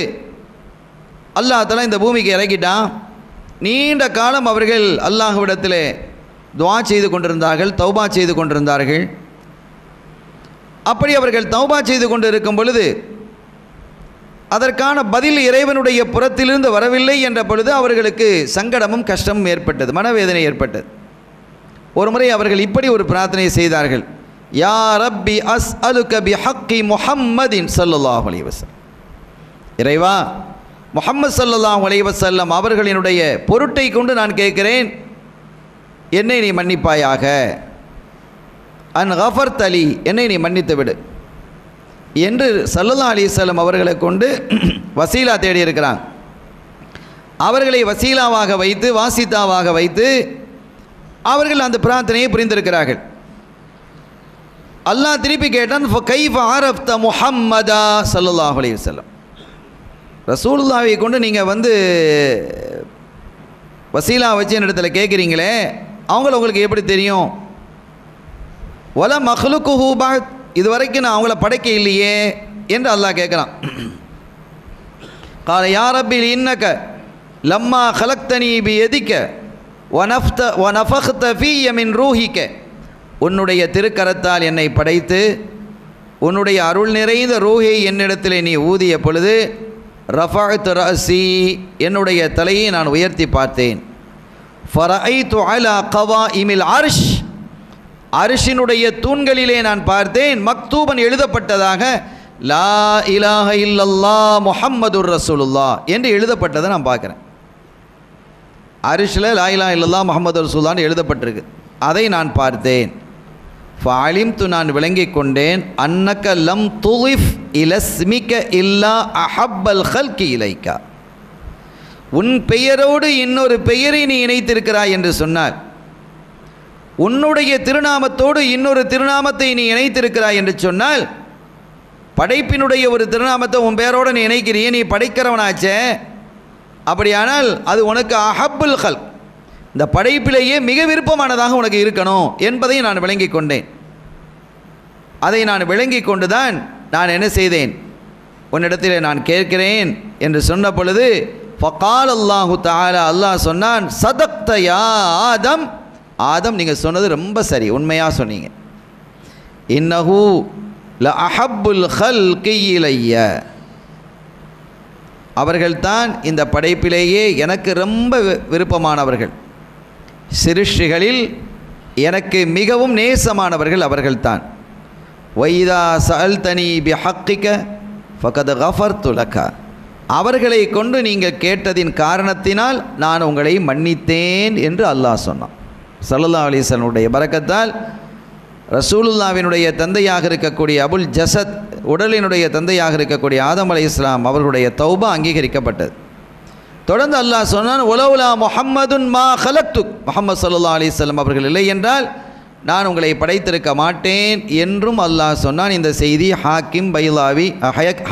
அல்லாஹ் தஆலா இந்த பூமிக்கு இறக்கிட்டான். நீண்ட காலம் அவர்கள் அல்லாஹ்விடத்திலே துஆ செய்து கொண்டிருந்தார்கள், தௌபா செய்து கொண்டிருந்தார்கள். அப்படி அவர்கள் தௌபா செய்து கொண்டு இருக்கும் பொழுது அதற்கான பதில் இறைவனுடைய புறத்திலிருந்து வரவில்லை என்ற பொழுது அவர்களுக்கு சங்கடமும் கஷ்டமும் ஏற்பட்டது, மனவேதனை ஏற்பட்டது. ஒரு முறை அவர்கள் இப்படி ஒரு பிரார்த்தனை செய்தார்கள். யா ரப்பி அஸ்அலுக பிஹக்கி முஹம்மதின் ஸல்லல்லாஹு அலைஹி வஸல்லம், இறைவா முஹம்மது ஸல்லல்லாஹு அலைஹி வஸல்லம் அவர்களினுடைய பொருட்டை கொண்டு நான் கேட்கிறேன், என்னை நீ மன்னிப்பாயாக. அன் கஃபர்த் அலி, என்னை நீ மன்னித்து விடு என்று ஸல்லல்லாஹு அலைஹி வஸல்லம் அவர்களை கொண்டு வசீலா தேடி இருக்கிறான். அவர்களை வசீலாவாக வைத்து வாசித்தாவாக வைத்து அவர்கள் அந்த பிரார்த்தனையை புரிந்திருக்கிறார்கள். அல்லாஹ் திருப்பி கேட்டான், கைஃப அரஃப்த முஹம்மதா ஸல்லல்லாஹு அலைஹி வஸல்லம், ரசூலுல்லாவை கொண்டு நீங்கள் வந்து வசீலா வச்சு என் இடத்துல கேட்குறீங்களே, அவங்கள உங்களுக்கு எப்படி தெரியும்? வல மஹ்லுக்குஹு பஅத், இது வரைக்கும் நான் அவங்கள படைக்க இல்லையே என்று அல்லாஹ் கேட்குறான். கால யா ரப்பி இன்னக லம்மா ஹலக்தனி பியதிக வனஃபக்த ஃபீய மின் ரூஹிக, உன்னுடைய திருக்கரத்தால் என்னை படைத்து உன்னுடைய அருள் நிறைந்த ரூஹை என்னிடத்திலே நீ ஊதிய பொழுது ரஃபஅத் ரஅசி, என்னுடைய தலையை நான் உயர்த்தி பார்த்தேன். ஃபரஐது அலா கவாஇமில் அர்ஷ், அர்ஷினுடைய தூண்களிலே நான் பார்த்தேன், மக்தூபன் எழுதப்பட்டதாக லா இலாஹ இல்லல்லாஹ் முஹம்மதுர் ரசூலுல்லாஹ் என்று எழுதப்பட்டதை நான் பார்க்குறேன். அர்ஷில் லா இலாஹ இல்லல்லாஹ் முஹம்மதுர் ரசூலுல்லாஹ்னு எழுதப்பட்டிருக்கு, அதை நான் பார்த்தேன். ஃபஅலிம்து, நான் விளங்கிக் கொண்டேன், அன்னக லம் துலிஃப் இலஸ்மிக இல்லா அஹப்பல் ஹல்கி இலைக்கா, உன் பெயரோடு இன்னொரு பெயரை நீ இணைத்திருக்கிறாய் என்று சொன்னார். உன்னுடைய திருநாமத்தோடு இன்னொரு திருநாமத்தை நீ இணைத்திருக்கிறாய் என்று சொன்னால், படைப்பினுடைய ஒரு திருநாமத்தை உன் பெயரோடு நீ இணைக்கிறிய, நீ படைக்கிறவனாச்சே, அப்படியானால் அது உனக்கு அஹப்புல் ஹல்க், இந்த படைப்பிலேயே மிக விருப்பமானதாக உனக்கு இருக்கணும் என்பதை நான் விளங்கி கொண்டேன். அதை நான் விளங்கி கொண்டுதான் நான் என்ன செய்தேன், உன்னிடத்தில் நான் கேட்கிறேன் என்று சொன்ன பொழுது ஃபகால் அல்லாஹு தஆலா, அல்லாஹ் சொன்னான், சதக்த யா ஆதம், ஆதம் நீங்கள் சொன்னது ரொம்ப சரி, உண்மையாக சொன்னீங்க. இன்னஹு ல அஹப்புல் ஹல்கி இலைய, அவர்கள்தான் இந்த படைப்பிலேயே எனக்கு ரொம்ப விருப்பமானவர்கள், சிருஷ்டிகளில் எனக்கு மிகவும் நேசமானவர்கள் அவர்கள்தான். வைதா சஅல்தனி பிஹக்கிக ஃபகத் கஃபர்து லக, அவர்களை கொண்டு நீங்கள் கேட்டதின் காரணத்தினால் நான் உங்களை மன்னித்தேன் என்று அல்லாஹ் சொன்னான். ஸல்லல்லாஹு அலைஹி வஸல்லம் பரக்கத்தால் ரசூலுல்லாவினுடைய தந்தையாக இருக்கக்கூடிய அபுல் ஜஸத், உடலினுடைய தந்தையாக இருக்கக்கூடிய ஆதம் அலைஹிஸ்ஸலாம் அவர்களுடைய தௌபா அங்கீகரிக்கப்பட்டது. தொடர்ந்து அல்லாஹ் சொன்னான், ஒலவுலா முஹம்மதுன் மா ஹலக்துக், முஹம்மது ஸல்லல்லாஹு அலைஹி வஸல்லம் அவர்கள் இல்லை என்றால் நான் உங்களை படைத்திருக்க மாட்டேன் என்றும் அல்லாஹ் சொன்னான். இந்த செய்தி ஹாக்கிம் பைலாவி,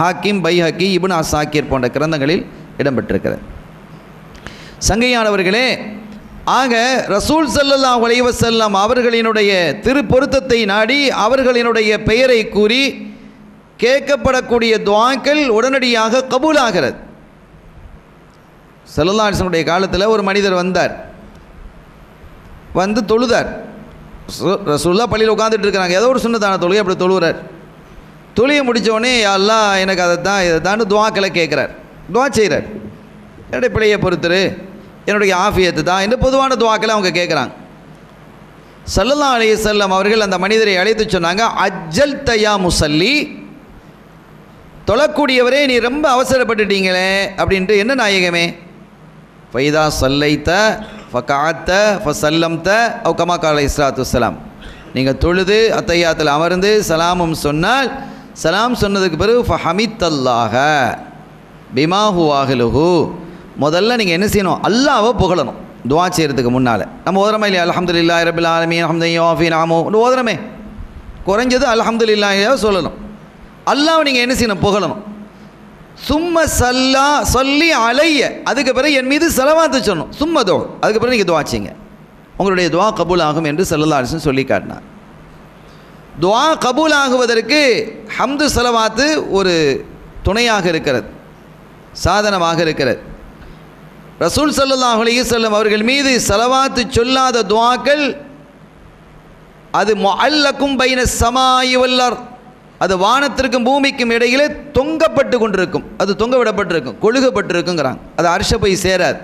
ஹாக்கிம் பைஹக்கி, இப்னு அஸ்ஸாக்கிர் போன்ற கிரந்தங்களில் இடம்பெற்றிருக்கிறது. சங்கையானவர்களே, ஆக ரசூல் ஸல்லல்லாஹு அலைஹி வஸல்லம் அவர்களினுடைய திருப்பொருத்தத்தை நாடி அவர்களினுடைய பெயரை கூறி கேட்கப்படக்கூடிய துஆக்கள் உடனடியாக கபூலாகிறது. ஸல்லல்லாஹு அலைஹி வஸல்லம் காலத்தில் ஒரு மனிதர் வந்தார். வந்து தொழுதார். ரசூலுல்லாஹ் பள்ளியில் உட்காந்துட்டு இருக்கிறாங்க, ஏதோ ஒரு சுன்னத்தான தொழுகை, அப்படி தொழுகிறார். தொழுகை முடித்தோடனே யா அல்லாஹ் எனக்கு அதை தான் இதை தான் துஆக்களை கேட்குறார், துஆ செய்கிறார். என்னுடைய பிழையை பொறுத்துரு, என்னுடைய ஆஃபியத்து தான் என்று பொதுவான துஆக்களை அவங்க கேட்குறாங்க. ஸல்லல்லாஹு அலைஹி வஸல்லம் அவர்கள் அந்த மனிதரை அழைத்து சொன்னாங்க, அஜ்ஜல் தயா முசல்லி, தொழக்கூடியவரே நீ ரொம்ப அவசரப்பட்டுட்டீங்களே அப்படின்ட்டு. என்ன நாயகமே? ஃபைதா சல்லைத்த ஃபகாத்த ஃபசல்லம்த அவ் கமா கால இஸ்லாத்து வஸ்ஸலாம், நீங்கள் தொழுது அத்தையாத்தில் அமர்ந்து சலாமும் சொன்னால், சலாம் சொன்னதுக்கு பிறகு ஃபஹமித்தல்லாஹ பிமா ஹுவாஹிலுஹு, முதல்ல நீங்கள் என்ன செய்யணும்? அல்லாஹ்வை புகழணும். துஆ செய்கிறதுக்கு முன்னால் நம்ம ஓதுறமே இல்லையா? அல்ஹம்துலில்லாஹி ரப்பில் ஆலமீன் ஹம்தன் யுவாஃபி நிஅமஹு ஓதுறமே. குறைஞ்சது அல்ஹம்துலில்லாஹியா சொல்லணும். அல்லாஹ்வை நீங்கள் என்ன செய்யணும்? புகழணும். சும்ம சொல்லி அலைய, அதுக்கு பிறகு என் மீது ஸலவாத்து சொல்லணும். சும்ம துஆ, அதுக்கு பிறகு நீங்கள் துஆ செய்யுங்க, உங்களுடைய துஆ கபூல் ஆகும் என்று ஸல்லல்லாஹு அலைஹி வஸல்லம் சொல்லி காட்டினார். துஆ கபூல் ஆகுவதற்கு ஹம்து ஸலவாத்து ஒரு துணையாக இருக்கிறது, சாதனமாக இருக்கிறது. ரசூல் ஸல்லல்லாஹு அலைஹி வஸல்லம் அவர்கள் மீது ஸலவாத்து சொல்லாத துஆக்கள் அது முஅல்லகும் பைன ஸமாஇ வல் அர்த், அது வானத்திற்கும் பூமிக்கும் இடையிலே தொங்கப்பட்டு கொண்டிருக்கும், அது தொங்க விடப்பட்டிருக்கும், கொழுகப்பட்டிருக்குங்கிறாங்க. அது அர்ஷ போய் சேராது.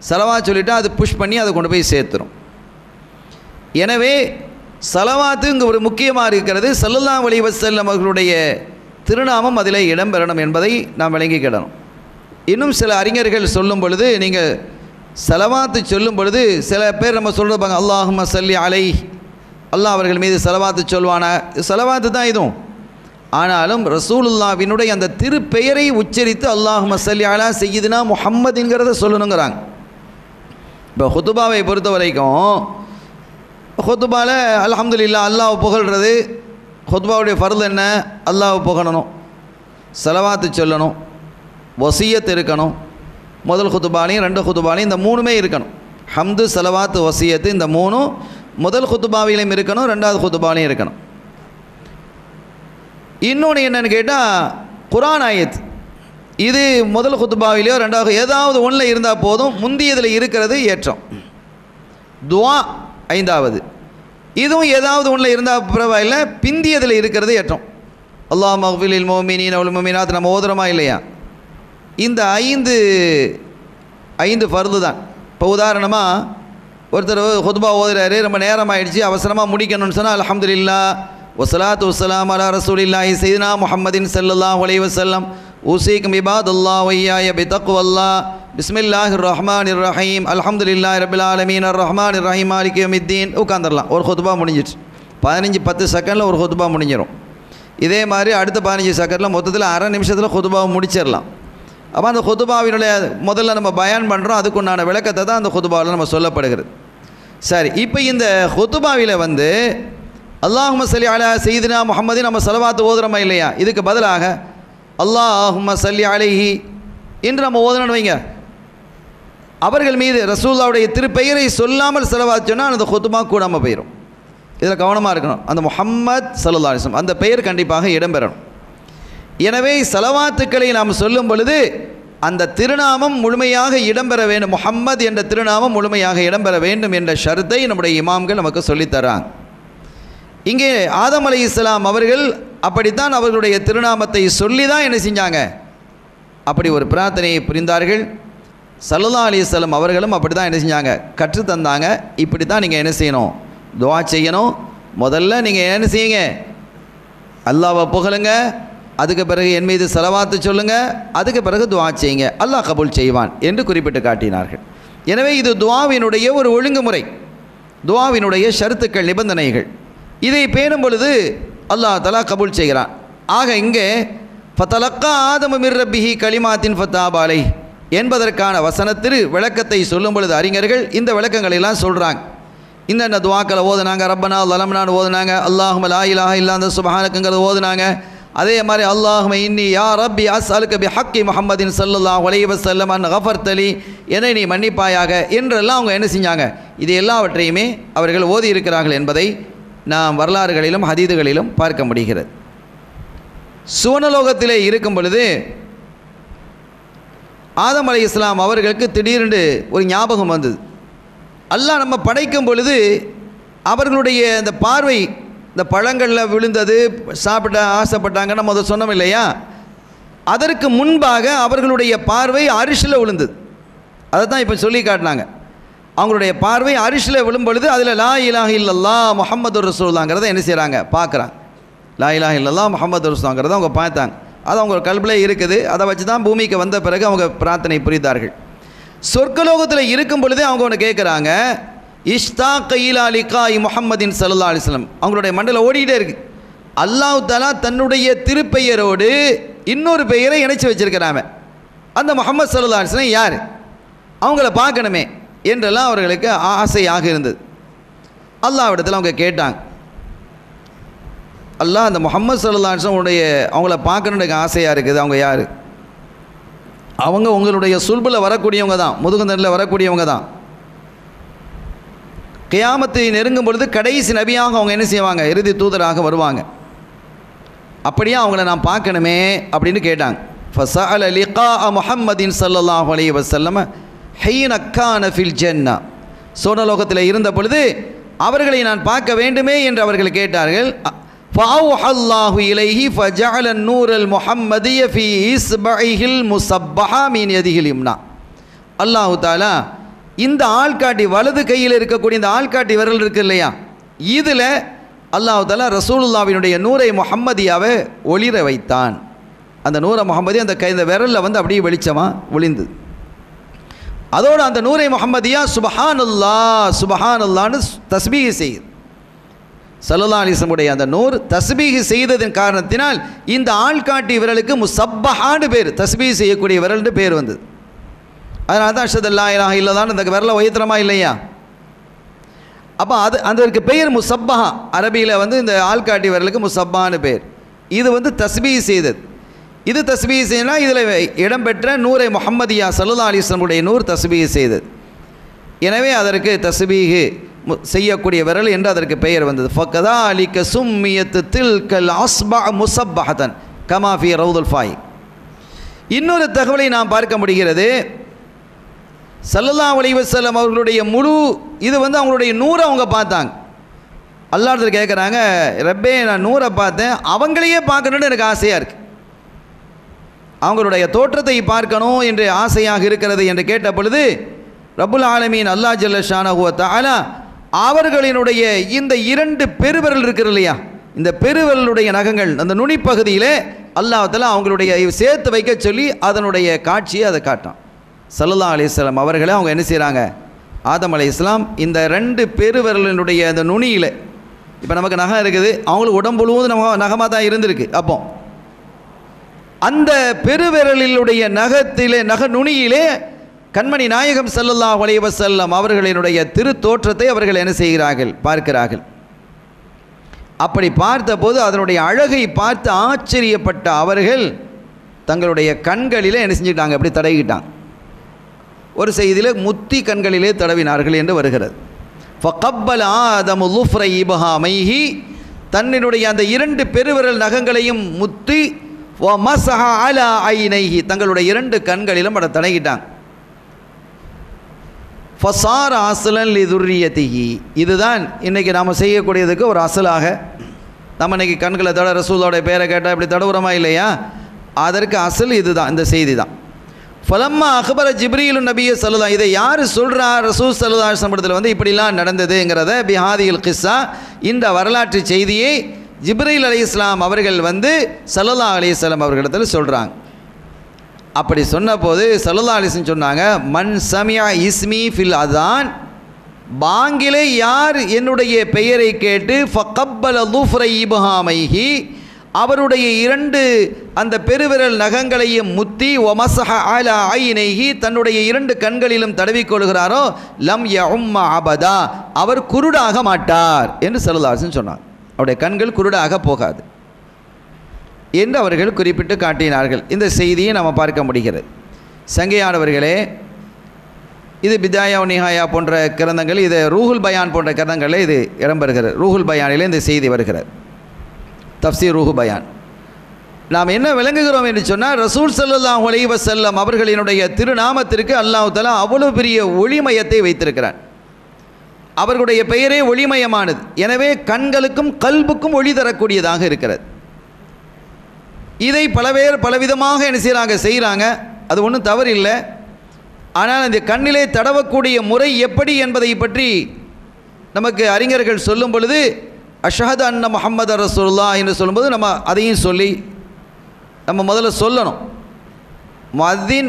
ஸலவாத் சொல்லிட்டா அது புஷ் பண்ணி அதை கொண்டு போய் சேர்த்துரும். எனவே ஸலவாத்து இங்கே ஒரு முக்கியமாக இருக்கிறது. ஸல்லல்லாஹு அலைஹி வஸல்லம் அவர்களுடைய திருநாமம் அதில் இடம்பெறணும் என்பதை நாம் விளங்கிக்கிடணும். இன்னும் சில அறிஞர்கள் சொல்லும் பொழுது, நீங்கள் ஸலவாத்து சொல்லும் பொழுது சில பேர் நம்ம சொல்கிறப்பாங்க, அல்லாஹும்ம ஸல்லி அலைஹி, அல்லாஹ் அவர்கள் மீது ஸலவாத்து சொல்வானா, ஸலவாத்து தான் இதுவும். ஆனாலும் ரசூலுல்லாஹ்வினுடைய அந்த திருப்பெயரை உச்சரித்து அல்லாஹும்ம ஸல்லி அலா சய்யிதினா முஹம்மதுங்கிறத சொல்லணுங்கிறாங்க. இப்போ ஹுதுபாவை பொறுத்த வரைக்கும் ஹுதுபாவில் அல்ஹம்துலில்லாஹ் அல்லாஹ் புகழ்கிறது. ஹுதுபாவுடைய ஃபர்து என்ன? அல்லாஹ் புகழணும், ஸலவாத்து சொல்லணும், வசியத் இருக்கணும். முதல் ஹுதுபாலையும் ரெண்டு ஹுதுபாலையும் இந்த மூணுமே இருக்கணும். ஹம்து ஸலவாத்து வசியத்து இந்த மூணும் முதல் ஹுதுபாவிலையும் இருக்கணும், ரெண்டாவது ஹுதுபாலையும் இருக்கணும். இன்னொன்று என்னென்னு கேட்டால் குர்ஆன் ஆயத், இது முதல் ஹுதுபாவிலையோ ரெண்டாவது ஏதாவது ஒன்றில் இருந்தால் போதும், முந்தியதில் இருக்கிறது ஏற்றம். துஆ ஐந்தாவது, இதுவும் ஏதாவது ஒன்றில் இருந்தால் பரவாயில்லை, பிந்தியதில் இருக்கிறது ஏற்றம். அல்லாஹ் மக்ஃபிலில் மோமினீன் அவள் மோமினாத் நம்ம ஓதுறமா இல்லையா? இந்த ஐந்து ஃபர்து தான். இப்போ உதாரணமாக ஒருத்தர் ஹுத்பா ஓதுறாரு, ரொம்ப நேரம் ஆயிடுச்சு, அவசரமாக முடிக்கணும்னு சொன்னால் அல்ஹம்துலில்லாஹ் வஸ்ஸலாத்து வஸ்ஸலாமு அலா ரசூலில்லாஹி சய்யிதினா முஹம்மதின் ஸல்லல்லாஹு அலைஹி வஸல்லம் ஊஸீக்கும் இபாதல்லாஹ் வய்யாய பிதக்வல்லாஹ் பிஸ்மில்லாஹிர் ரஹ்மானிர் ரஹீம் அல்ஹம்துலில்லாஹி ரப்பில் ஆலமீன் அர் ரஹ்மானிர் ரஹீம் மாலிகி யௌமித்தீன் உட்காந்துடலாம். ஒரு ஹுத்பா முடிஞ்சிச்சு. 15-10 செகண்டில் ஒரு ஹுத்பா முடிஞ்சிடும். இதே மாதிரி அடுத்த 15 செகண்டில் மொத்தத்தில் அரை நிமிஷத்தில் ஹுத்பாவை முடிச்சிடலாம். அப்போ அந்த ஹுதுபாவினுடைய முதல்ல நம்ம பயான் பண்ணுறோம், அதுக்குண்டான விளக்கத்தை தான் அந்த ஹுதுபாவில் நம்ம சொல்லப்படுகிறது. சரி, இப்போ இந்த ஹுதுபாவில் வந்து அல்லாஹும்ம ஸல்லி அலா சய்யிதினா முஹம்மதின் நம்ம ஸலவாத்து ஓதுறோமா இல்லையா? இதுக்கு பதிலாக அல்லாஹும்ம ஸல்லி அலைஹி என்று நம்ம ஓதுனோன்னு வைங்க, அவர்கள் மீது ரசூலுல்லாஹ்வுடைய திருப்பெயரை சொல்லாமல் ஸலவாத் சொன்னால் அந்த ஹுதுபா கூடாமல் போயிடும். இதில் கவனமாக இருக்கணும். அந்த முஹம்மத் ஸல்லல்லாஹு அலைஹி வஸல்லம் அந்த பெயர் கண்டிப்பாக இடம்பெறணும். எனவே ஸலவாத்துக்களை நாம் சொல்லும் பொழுது அந்த திருநாமம் முழுமையாக இடம்பெற வேண்டும், முஹம்மது என்ற திருநாமம் முழுமையாக இடம்பெற வேண்டும் என்ற ஷர்த்தை நம்முடைய இமாம்கள் நமக்கு சொல்லித்தராங்க. இங்கே ஆதம் அலைஹிஸ்ஸலாம் அவர்கள் அப்படித்தான் அவர்களுடைய திருநாமத்தை சொல்லி தான் என்ன செஞ்சாங்க, அப்படி ஒரு பிரார்த்தனையை புரிந்தார்கள். ஸல்லல்லாஹு அலைஹி வஸல்லம் அவர்களும் அப்படி தான் என்ன செஞ்சாங்க, கற்றுத்தந்தாங்க. இப்படி தான் நீங்கள் என்ன செய்யணும், துஆ செய்யணும். முதல்ல நீங்கள் என்ன செய்யுங்க, அல்லாஹ்வை புகழுங்க, அதுக்கு பிறகு என் மீது ஸலவாத்து சொல்லுங்கள், அதுக்கு பிறகு துஆ செய்யுங்க, அல்லாஹ் கபூல் செய்வான் என்று குறிப்பிட்டு காட்டினார்கள். எனவே இது துஆவினுடைய ஒரு ஒழுங்குமுறை, துஆவினுடைய ஷர்த்துக்கள், நிபந்தனைகள். இதை பேணும் பொழுது அல்லாஹ் தஆலா கபூல் செய்கிறான். ஆக இங்கே ஃபதலக்கா ஆதமு மிர் ரப்பிஹி கலிமாத்தின் ஃபதாப அலைஹி என்பதற்கான வசனத்திற்கு விளக்கத்தை சொல்லும் பொழுது அறிஞர்கள் இந்த விளக்கங்களெல்லாம் சொல்கிறாங்க. இந்த துஆக்களை ஓதுனாங்க, ரப்பனா லலம்னான்னு ஓதுனாங்க, அல்லாஹும்ம லா இலாஹ இல்லா அன்த சுப்ஹானக்கங்கிறத ஓதுனாங்க. அதே மாதிரி அல்லாஹும்ம இன்னி யா ரப்பி அஸ்அலுக பிஹக்கி முஹம்மதின் ஸல்லல்லாஹு அலைஹி வஸல்லம் அன் கஃபர்தலி, என்னை நீ மன்னிப்பாயாக என்றெல்லாம் அவங்க என்ன செஞ்சாங்க, இது எல்லாவற்றையுமே அவர்கள் ஓதி இருக்கிறார்கள் என்பதை நாம் வரலாறுகளிலும் ஹதீதுகளிலும் பார்க்க முடிகிறது. சுவனலோகத்திலே இருக்கும் பொழுது ஆதம் அலைஹிஸ்ஸலாம் அவர்களுக்கு திடீரென்று ஒரு ஞாபகம் வந்தது. அல்லாஹ் நம்ம படைக்கும் பொழுது அவர்களுடைய இந்த பார்வை இந்த பழங்களில் விழுந்தது, சாப்பிட ஆசைப்பட்டாங்க, நம்ம அதை சொன்னோம் இல்லையா? அதற்கு முன்பாக அவர்களுடைய பார்வை அரிசில் விழுந்தது. அதை தான் இப்போ சொல்லி காட்டினாங்க. அவங்களுடைய பார்வை அரிசில் விழும் பொழுது அதில் லா இலாஹ இல்லல்லாஹ் முஹம்மது ரசூலுல்லாஹ்ங்கிறத என்ன செய்கிறாங்க? பார்க்குறாங்க. லா இலாஹ இல்லல்லாஹ் முஹம்மது ரசூலுல்லாஹ்ங்கிறத அவங்க பார்த்தாங்க. அது அவங்க கல்பில் இருக்குது. அதை வச்சு தான் பூமிக்கு வந்த பிறகு அவங்க பிரார்த்தனை புரிந்தார்கள். சொர்க்கலோகத்தில் இருக்கும் பொழுதே அவங்க ஒன்று கேட்குறாங்க, இஷ்தாக் இலா லிகாஇ முஹம்மதின் ஸல்லல்லாஹு அலைஹி வஸல்லம். அவங்களுடைய மண்டல ஓடிக்கிட்டே இருக்குது. அல்லாஹ் தஆலா தன்னுடைய திருப்பெயரோடு இன்னொரு பெயரை இணைச்சி வச்சிருக்கிறாங்க. அந்த முஹம்மது ஸல்லல்லாஹு அலைஹி வஸல்லம் யார்? அவங்கள பார்க்கணுமே என்றெல்லாம் அவர்களுக்கு ஆசையாக இருந்தது. அல்லாஹ்விடத்தில் அவங்க கேட்டாங்க. அல்லாஹ் அந்த முஹம்மது ஸல்லல்லாஹு அலைஹி வஸல்லம் உடைய அவங்கள பார்க்கணுன்னு ஆசையாக இருக்குது. அவங்க யார்? அவங்க உங்களுடைய சுல்பில் வரக்கூடியவங்க தான், முதுகுந்தரில் வரக்கூடியவங்க தான். கியாமத்தை நெருங்கும் பொழுது கடைசி நபியாக அவங்க என்ன செய்வாங்க? இறுதி தூதராக வருவாங்க. அப்படியே அவங்கள நான் பார்க்கணுமே அப்படின்னு கேட்டாங்க. ஃபஸஅல லிகாஅ முஹம்மதின் ஸல்லல்லாஹு அலைஹி வஸல்லம் ஹீன கான ஃபில் ஜன்னா. சோனலோகத்தில் இருந்த பொழுது அவர்களை நான் பார்க்க வேண்டுமே என்று அவர்கள் கேட்டார்கள். ஃபஅவ்ஹல்லாஹு இலைஹி ஃபஜஅல அன்-நூரல் முஹம்மதிய ஃபீ இஸ்பஇஹில் முஸப்பஹா மின் யதிஹில் யம்னா. அல்லாஹ் தஆலா இந்த ஆள்காட்டி வலது கையில் இருக்கக்கூடிய இந்த ஆள்காட்டி விரல் இருக்கு இல்லையா, இதில் அல்லாஹ் தஆலா ரசூலுல்லாஹ்வினுடைய நூரை முஹம்மதியாவை ஒளிர வைத்தான். அந்த நூரை முஹம்மதி அந்த கை இந்த விரலில் வந்து அப்படியே வெளிச்சமாக ஒளிந்தது. அதோடு அந்த நூரை முஹம்மதியா சுபஹானல்லாஹ் சுபஹானல்லான்னு தஸ்பீஹ் செய்யுது. ஸல்லல்லாஹு அலைஹி வஸல்லம் உடைய அந்த நூர் தஸ்பீஹ் செய்ததன் காரணத்தினால் இந்த ஆள்காட்டி விரலுக்கு முஸப்பஹான்னு பேர், தஸ்பீஹ் செய்யக்கூடிய விரல்னு பேர் வந்தது. அதனால தான் அஷ்ஹது அல்லா இலாஹ இல்லல்லாஹ்னு அந்த விரலை உயர்த்துறமா இல்லையா? அப்போ அதற்கு பெயர் முஸப்பஹா. அரபியில் வந்து இந்த ஆள்காட்டி விரலுக்கு முஸப்பஹான்னு பேர். இது வந்து தஸ்பீஹ் செய்தது. இது தஸ்பீஹ் செய்யனா இதில் இடம்பெற்ற நூரை முஹம்மதியா ஸல்லல்லாஹு அலைஹி வஸல்லம் உடைய நூர் தஸ்பீஹ் செய்தது. எனவே அதற்கு தஸ்பீஹ் செய்யக்கூடிய விரல் என்று அதற்கு பெயர் வந்தது. ஃபகதாலிக சும்மியத் தில்கல் அஸ்பா முஸப்பஹதன் கமா ஃபீ ரவுதுல் ஃபாய். இன்னொரு தகவலை நாம் பார்க்க முடிகிறது. ஸல்லல்லாஹு அலைஹி வஸல்லம் அவர்களுடைய முழு இது வந்து அவங்களுடைய நூரை அவங்க பார்த்தாங்க. அல்லாஹ்விடத்தில் கேட்குறாங்க, ரப்பே நான் நூரை பார்த்தேன், அவங்களையே பார்க்கணுன்னு எனக்கு ஆசையாக இருக்குது, அவங்களுடைய தோற்றத்தை பார்க்கணும் என்று ஆசையாக இருக்கிறது என்று கேட்ட பொழுது ரப்புல் ஆலமீன் அல்லாஹ் ஜல்ல ஷானஹு வ தஆலா அவர்களினுடைய இந்த இரண்டு பெருவிரல் இருக்கிறது இல்லையா, இந்த பெருவிரலுடைய நகங்கள் அந்த நுனிப்பகுதியிலே அல்லாஹ் தஆலா அவங்களுடைய சேர்த்து வைக்க சொல்லி அதனுடைய காட்சியை அதை காட்டான். ஸல்லல்லாஹு அலைஹி வஸல்லம் அவர்களை அவங்க என்ன செய்கிறாங்க? ஆதம் அலைஹிஸ்ஸலாம் இந்த ரெண்டு பெருவிரலினுடைய அந்த நுனியில், இப்போ நமக்கு நகம் இருக்குது, அவங்களுக்கு உடம்பு முழுவதும் நம்ம நகமாக தான் இருந்திருக்கு. அப்போ அந்த பெருவிரலினுடைய நகத்திலே நக நுனியிலே கண்மணி நாயகம் ஸல்லல்லாஹு அலைஹி வஸல்லம் அவர்களினுடைய திரு தோற்றத்தை அவர்கள் என்ன செய்கிறார்கள்? பார்க்கிறார்கள். அப்படி பார்த்தபோது அதனுடைய அழகை பார்த்து ஆச்சரியப்பட்ட அவர்கள் தங்களுடைய கண்களிலே என்ன செஞ்சுக்கிட்டாங்க? அப்படி தடவிக்கிட்டாங்க. ஒரு செய்தியில் முத்தி கண்களிலே தடவினார்கள் என்று வருகிறது. ஃபகப்பல் ஆதமு லுஃப்ரை இப்ஹாமைஹி, தன்னுடைய அந்த இரண்டு பெருவிரல் நகங்களையும் முத்தி வமஸஹ அலா ஐனைஹி, தங்களுடைய இரண்டு கண்களிலும் அதை தடவிக்கிட்டாங்க. ஃபசார அஸ்லன் லிதுர்ரியதிஹி, இதுதான் இன்றைக்கி நாம் செய்யக்கூடியதுக்கு ஒரு அசலாக. நம்ம இன்றைக்கி கண்களை தட ரசூலோடைய பேரை கேட்டால் இப்படி தடவுறமா இல்லையா? அதற்கு அசல் இதுதான், இந்த செய்தி தான். ஃபலம்மா அக்பர ஜிப்ரீலு நபிய ஸல்லல்லாஹு, இதை யார் சொல்கிறா? ரசூல் ஸல்லல்லாஹு அலைஹி வஸல்லம் வந்து இப்படிலாம் நடந்ததுங்கிறத பிஹாதில் கிஸ்ஸா, இந்த வரலாற்று செய்தியை ஜிப்ரீல் அலைஹிஸ்ஸலாம் அவர்கள் வந்து ஸல்லல்லாஹு அலைஹி வஸல்லம் அவர்களிடத்தில் சொல்கிறாங்க. அப்படி சொன்னபோது ஸல்லல்லாஹு அலைஹி வஸல்லம் சொன்னாங்க, மன் சமியா இஸ்மி ஃபில் அதான், பாங்கிலே யார் என்னுடைய பெயரை கேட்டு ஃபகப்பல லுஃப்ரை இப்ஹாமைஹி, அவருடைய இரண்டு அந்த பெருவிரல் நகங்களையும் முத்தி வமஸஹ அலா ஐனைஹி, தன்னுடைய இரண்டு கண்களிலும் தடவிக்கொள்கிறாரோ லம் யஉம்ம அபதா, அவர் குருடாக மாட்டார் என்று ஸல்லல்லாஹு அலைஹி வஸல்லம் சொன்னார். அவருடைய கண்கள் குருடாக போகாது என்று அவர்கள் குறிப்பிட்டு காட்டினார்கள். இந்த செய்தியை நாம் பார்க்க முடிகிறது. சங்கையானவர்களே, இது பிதாயா நிஹாயா போன்ற கிரந்தங்கள், இது ரூஹுல் பயான் போன்ற கிரந்தங்களில் இது இடம்பெறுகிறது. ரூஹுல் பயானில் இந்த செய்தி வருகிறது, தஃப்சீர் ரூஹு பயான். நாம் என்ன விளங்குகிறோம் என்று சொன்னால், ரசூல் ஸல்லல்லாஹு அலைஹி வஸல்லம் அவர்களினுடைய திருநாமத்திற்கு அல்லாஹ் தஆலா அவ்வளவு பெரிய ஒளிமயத்தை வைத்திருக்கிறான். அவர்களுடைய பெயரே ஒளிமயமானது. எனவே கண்களுக்கும் கல்புக்கும் ஒளி தரக்கூடியதாக இருக்கிறது. இதை பல பேர் பலவிதமாக என்ன செய்கிறாங்க. அது ஒன்றும் தவறில்லை. ஆனால் அந்த கண்ணிலே தடவக்கூடிய முறை எப்படி என்பதை பற்றி நமக்கு அறிஞர்கள் சொல்லும் பொழுது அஷ்ஹது அன்ன முஹம்மது ரசூலுல்லாஹ் என்று சொல்லும்போது நம்ம அதையும் சொல்லி நம்ம முதல்ல சொல்லணும். முஅத்தின்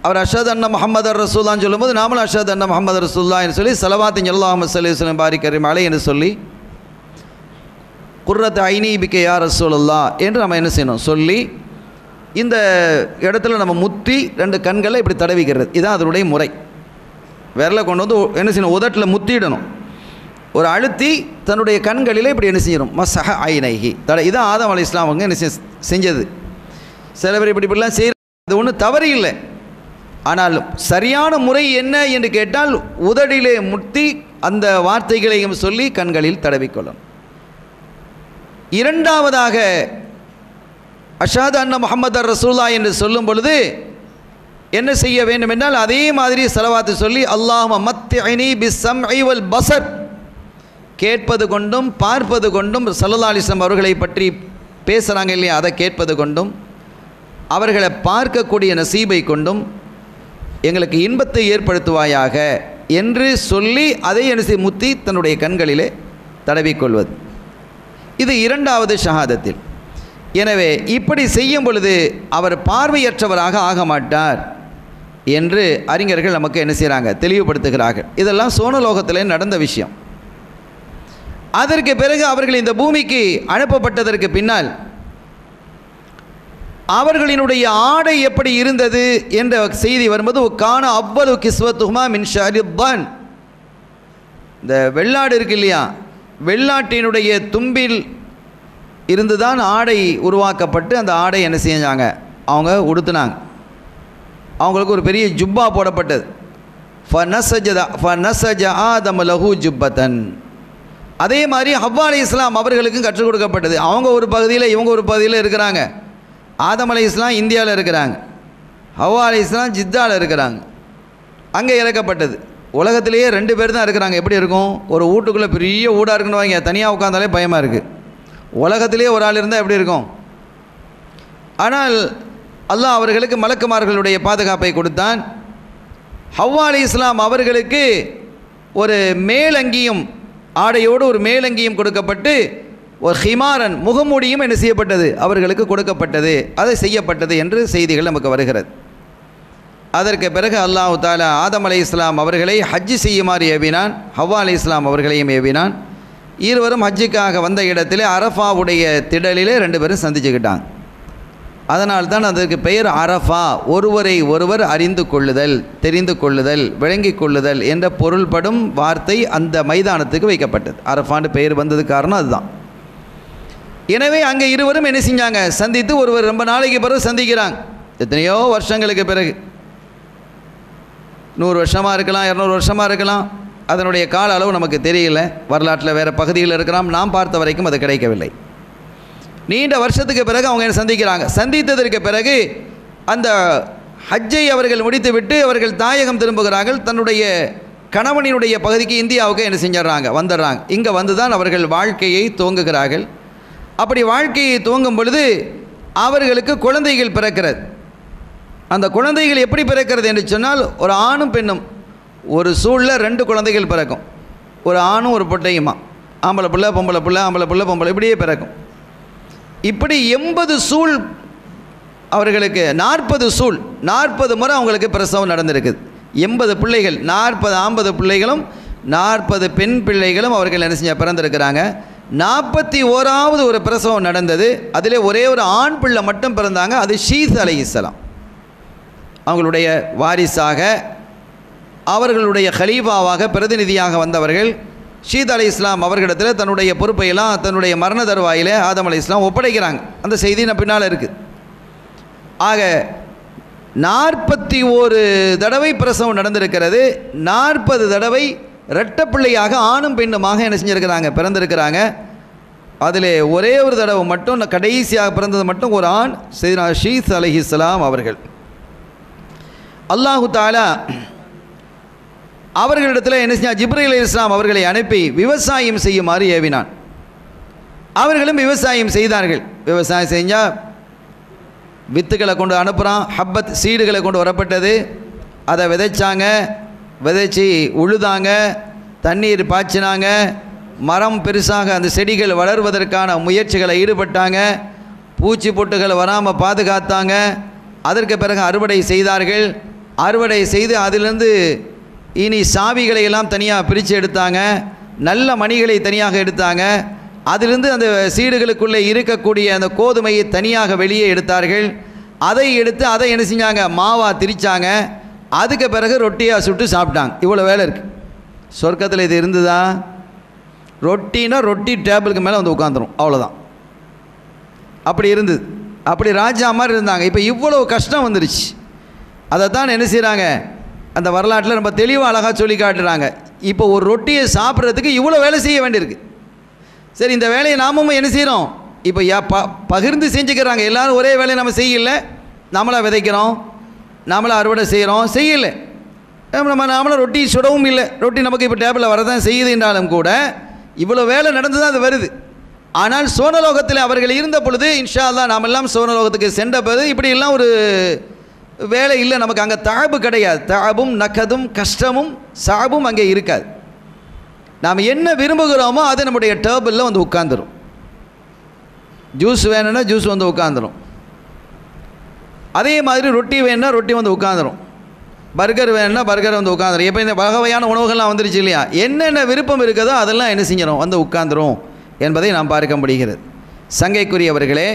அவர் அஷ்ஹது அன்ன முஹம்மது ரசூலுல்லாஹ்னு சொல்லும்போது நாமளும் அஷ்ஹது அன்ன முஹம்மது ரசூலுல்லாஹ் என்று சொல்லி ஸலவாத்து ஸல்லல்லாஹு அலைஹி வஸல்லம் பாரிக் கரீம் அலைஹி என்று சொல்லி குர்ரத் ஐனி பிக யா ரசூலுல்லாஹ் என்று நம்ம என்ன செய்யணும் சொல்லி இந்த இடத்துல நம்ம முத்தி 2 கண்களை இப்படி தடவிக்கிறது. இதுதான் அதனுடைய முறை. விரலை கொண்டு வந்து என்ன செய்யணும், உதட்டில் முத்திடணும். ஒரு அழுத்தி தன்னுடைய கண்களிலே இப்படி என்ன செய்யணும், மஸ்ஹ ஐனைஹி இதான் ஆதம் அலைஹிஸ்ஸலாம் அவங்க என்ன செஞ்சது. சில பேர் இப்படிலாம் செய்கிறது, அது ஒன்றும் தவறு இல்லை. ஆனால் சரியான முறை என்ன என்று கேட்டால் உதடிலே முத்தி அந்த வார்த்தைகளையும் சொல்லி கண்களில் தடவிக்கொள்ளணும். இரண்டாவதாக அஷ்ஹது அன்ன முஹம்மது ரசூலுல்லாஹ் என்று சொல்லும் பொழுது என்ன செய்ய வேண்டும் என்றால் அதே மாதிரி ஸலவாத்து சொல்லி அல்லாஹும்ம மத்திஇனி பிஸ்ஸம்இ வல் பஸர், கேட்பது கொண்டும் பார்ப்பது கொண்டும் ஸல்லல்லாஹு அலைஹி வஸல்லம் அவர்களை பற்றி பேசுகிறாங்க இல்லையா, அதை கேட்பது கொண்டும் அவர்களை பார்க்கக்கூடிய நசீபை கொண்டும் எங்களுக்கு இன்பத்தை ஏற்படுத்துவாயாக என்று சொல்லி அதை என்ன முத்தி தன்னுடைய கண்களிலே தடவிக்கொள்வது. இது இரண்டாவது ஷஹாதத்தில். எனவே இப்படி செய்யும் பொழுது அவர் பார்வையற்றவராக ஆக மாட்டார் என்று அறிஞர்கள் நமக்கு என்ன செய்கிறாங்க, தெளிவுபடுத்துகிறார்கள். இதெல்லாம் சோனலோகத்தில் நடந்த விஷயம். அதற்கு பிறகு அவர்கள் இந்த பூமிக்கு அனுப்பப்பட்டதற்கு பின்னால் அவர்களினுடைய ஆடை எப்படி இருந்தது என்ற செய்தி வரும்போது கான அவ்வளவு கிஸ்வத்துஹுமா மின் ஷரிப்பான், இந்த வெள்ளாடு இருக்கு இல்லையா, வெள்ளாட்டினுடைய தும்பில் இருந்துதான் ஆடை உருவாக்கப்பட்டு அந்த ஆடை என்ன செஞ்சாங்க, அவங்க உடுத்தினாங்க. அவங்களுக்கு ஒரு பெரிய ஜுப்பா போடப்பட்டது. ஃபனஸஜ ஆதம லஹு ஜுப்பத்தன். அதே மாதிரி ஹவ்வா அலைஹிஸ்ஸலாம் அவர்களுக்கும் கற்றுக் கொடுக்கப்பட்டது. அவங்க ஒரு பகுதியில் இவங்க ஒரு பகுதியில் இருக்கிறாங்க. ஆதம் அலைஹிஸ்ஸலாம் இந்தியாவில் இருக்கிறாங்க, ஹவ்வா அலைஹிஸ்ஸலாம் ஜித்தாவில் இருக்கிறாங்க. அங்கே இறக்கப்பட்டது. உலகத்திலேயே 2 பேர் தான் இருக்கிறாங்க. எப்படி இருக்கும், ஒரு வீட்டுக்குள்ளே பெரிய வீடாக இருக்குன்னு வாங்க, தனியாக உட்காந்தாலே பயமாக இருக்குது. உலகத்திலே ஒரு ஆள் இருந்தால் எப்படி இருக்கும். ஆனால் அல்லாஹ் அவர்களுக்கு மலக்குமார்களுடைய பாதுகாப்பை கொடுத்தான். ஹவ்வா அலைஹிஸ்ஸலாம் அவர்களுக்கு ஒரு மேலங்கியும் ஆடையோடு ஒரு மேலங்கியும் கொடுக்கப்பட்டு ஒரு ஹிமாரன் முகமூடியும் என்ன செய்யப்பட்டது, அவர்களுக்கு கொடுக்கப்பட்டது. அது செய்யப்பட்டது என்று செய்திகள் நமக்கு வருகிறது. அதற்கு பிறகு அல்லாஹ் தஆலா ஆதம் அலைஹிஸ்ஸலாம் அவர்களை ஹஜ்ஜி செய்யுமாறு ஏவினான், ஹவ்வா அலைஹிஸ்ஸலாம் அவர்களையும் ஏவினான். இருவரும் ஹஜ்ஜுக்காக வந்த இடத்திலே அரஃபாவுடைய திடலிலே 2 பேரும் சந்திச்சுக்கிட்டாங்க. அதனால்தான் அதற்கு பெயர் அரஃபா, ஒருவரை ஒருவர் அறிந்து கொள்ளுதல், தெரிந்து கொள்ளுதல், விளங்கிக் கொள்ளுதல் என்ற பொருள்படும் வார்த்தை அந்த மைதானத்துக்கு வைக்கப்பட்டது. அரஃபான்னு பெயர் வந்ததுக்கு காரணம் அதுதான். எனவே அங்கே இருவரும் என்ன செஞ்சாங்க, சந்தித்து ஒருவர் ரொம்ப நாளைக்கு பிறகு சந்திக்கிறாங்க. எத்தனையோ வருஷங்களுக்கு பிறகு, 100 வருஷமாக இருக்கலாம், 200 வருஷமாக இருக்கலாம். அதனுடைய கால அளவு நமக்கு தெரியல. வரலாற்றில் வேறு பகுதியில் இருக்கிறோம், நாம் பார்த்த வரைக்கும் அது கிடைக்கவில்லை. நீண்ட வருஷத்துக்கு பிறகு அவங்க என்ன சந்திக்கிறாங்க. சந்தித்ததற்கு பிறகு அந்த ஹஜ்ஜை அவர்கள் முடித்துவிட்டு அவர்கள் தாயகம் திரும்புகிறார்கள். தன்னுடைய கணவனினுடைய பகுதிக்கு இந்தியாவுக்கு என்ன செஞ்சிடறாங்க, வந்துடுறாங்க. இங்கே வந்து தான் அவர்கள் வாழ்க்கையை துவங்குகிறார்கள். அப்படி வாழ்க்கையை துவங்கும் பொழுது அவர்களுக்கு குழந்தைகள் பிறக்கிறது. அந்த குழந்தைகள் எப்படி பிறக்கிறது என்று சொன்னால், ஒரு ஆணும் பெண்ணும் ஒரு சூழில் 2 குழந்தைகள் பிறக்கும். ஒரு ஆணும் ஒரு பொட்டையுமா, ஆம்பளை பிள்ளை பொம்பளை பிள்ளை, ஆம்பளை பிள்ளை பொம்பளை, இப்படியே பிறக்கும். இப்படி 80 சூழ் அவர்களுக்கு, 40 சூழ் 40 முறை அவங்களுக்கு பிரசவம் நடந்திருக்குது. 80 பிள்ளைகள், 40 50 பிள்ளைகளும் 40 பெண் பிள்ளைகளும் அவர்கள் என்ன செஞ்ச பிறந்திருக்கிறாங்க. 41வது ஒரு பிரசவம் நடந்தது. அதிலே ஒரே ஒரு ஆண் பிள்ளை மட்டும் பிறந்தாங்க. அது ஷீத் அலைஹிஸ்ஸலாம் அவங்களுடைய வாரிசாக, அவர்களுடைய ஹலீஃபாவாக, பிரதிநிதியாக வந்தவர்கள். ஷீத் அலைஹிஸ்ஸலாம் அவர்களிடத்தில் தன்னுடைய பொறுப்பையெல்லாம் தன்னுடைய மரண தருவாயிலே ஆதம் அலைஹிஸ்ஸலாம் ஒப்படைக்கிறாங்க. அந்த செய்தி நம்ம பின்னால் இருக்குது. ஆக 41 தடவை பிரசவம் நடந்திருக்கிறது. 40 தடவை இரட்டை பிள்ளையாக ஆணும் பெண்ணுமாக என்ன செஞ்சுருக்கிறாங்க, பிறந்திருக்கிறாங்க. அதில் ஒரே ஒரு தடவை மட்டும் கடைசியாக பிறந்தது மட்டும் ஒரு ஆண், சையதுனா ஷீத் அலைஹிஸ்ஸலாம் அவர்கள். அல்லாஹு தஆலா அவர்களிடத்தில் என்ன செஞ்சான், ஜிப்ரீல் அலைஹிஸ்ஸலாம் அவர்களை அனுப்பி விவசாயம் செய்யுமாறு ஏவினான். அவர்களும் விவசாயம் செய்தார்கள். விவசாயம் செஞ்சால் வித்துக்களை கொண்டு அனுப்புகிறான், ஹப்பத் சீடுகளை கொண்டு வரப்பட்டது. அதை விதைச்சாங்க, விதைச்சி உழுதாங்க, தண்ணீர் பாய்ச்சினாங்க, மரம் பெருசாக அந்த செடிகள் வளர்வதற்கான முயற்சிகளை ஈடுபட்டாங்க, பூச்சி பொட்டுகள் வராமல் பாதுகாத்தாங்க. அதற்கு பிறகு அறுவடை செய்தார்கள். அறுவடை செய்து அதிலிருந்து இனி சாவிகளை எல்லாம் தனியாக பிரித்து எடுத்தாங்க, நல்ல மணிகளை தனியாக எடுத்தாங்க. அதிலிருந்து அந்த சீடுகளுக்குள்ளே இருக்கக்கூடிய அந்த கோதுமையை தனியாக வெளியே எடுத்தார்கள். அதை எடுத்து அதை என்ன செஞ்சாங்க, மாவாக திரிச்சாங்க. அதுக்கு பிறகு ரொட்டியாக சுட்டு சாப்பிட்டாங்க. இவ்வளோ வேலை இருக்குது. சொர்க்கத்தில் இது இருந்ததா? ரொட்டினா ரொட்டி டேபிளுக்கு மேலே வந்து உட்காந்துரும், அவ்வளோதான். அப்படி இருந்தது. அப்படி ராஜா மாதிரி இருந்தாங்க. இப்போ இவ்வளோ கஷ்டம் வந்துருச்சு. அதைத்தான் என்ன செய்கிறாங்க, அந்த வரலாற்றில் ரொம்ப தெளிவாக அழகாக சொல்லி காட்டுறாங்க. இப்போ ஒரு ரொட்டியை சாப்பிட்றதுக்கு இவ்வளோ வேலை செய்ய வேண்டியிருக்கு. சரி, இந்த வேலையை நாமும் என்ன செய்கிறோம், இப்போ பகிர்ந்து செஞ்சுக்கிறாங்க. எல்லோரும் ஒரே வேலையை நம்ம செய்யலை. நம்மளை விதைக்கிறோம், நம்மளை அறுவடை செய்யலை. நாமளும் ரொட்டி சுடவும் இல்லை. ரொட்டி நமக்கு இப்போ டேபிளில் வரதான் செய்யுது என்றாலும் கூட இவ்வளோ வேலை நடந்து தான் அது வருது. ஆனால் சோனலோகத்தில் அவர்கள் இருந்த பொழுது இன்ஷா அல்லாஹ் நாம் எல்லாம் சோனலோகத்துக்கு சென்ற போது இப்படி எல்லாம் ஒரு வேலை இல்லை நமக்கு. அங்கே தாபு கிடையாது. தாபும் நக்கதும் கஷ்டமும் சாபும் அங்கே இருக்காது. நாம் என்ன விரும்புகிறோமோ அது நம்முடைய டேபிளில் வந்து உட்காந்துரும். ஜூஸ் வேணும்னா ஜூஸ் வந்து உட்காந்துரும். அதே மாதிரி ரொட்டி வேணும்னா ரொட்டி வந்து உட்காந்துரும். பர்கர் வேணும்னா பர்கர் வந்து உட்காந்துரும். இப்போ இந்த வகையான உணவுகள்லாம் வந்துருச்சு இல்லையா, என்னென்ன விருப்பம் இருக்குதோ அதெல்லாம் என்ன செஞ்சிடும், வந்து உட்காந்துரும் என்பதை நாம் பார்க்க முடிகிறது. சங்கைக்குரியவர்களே,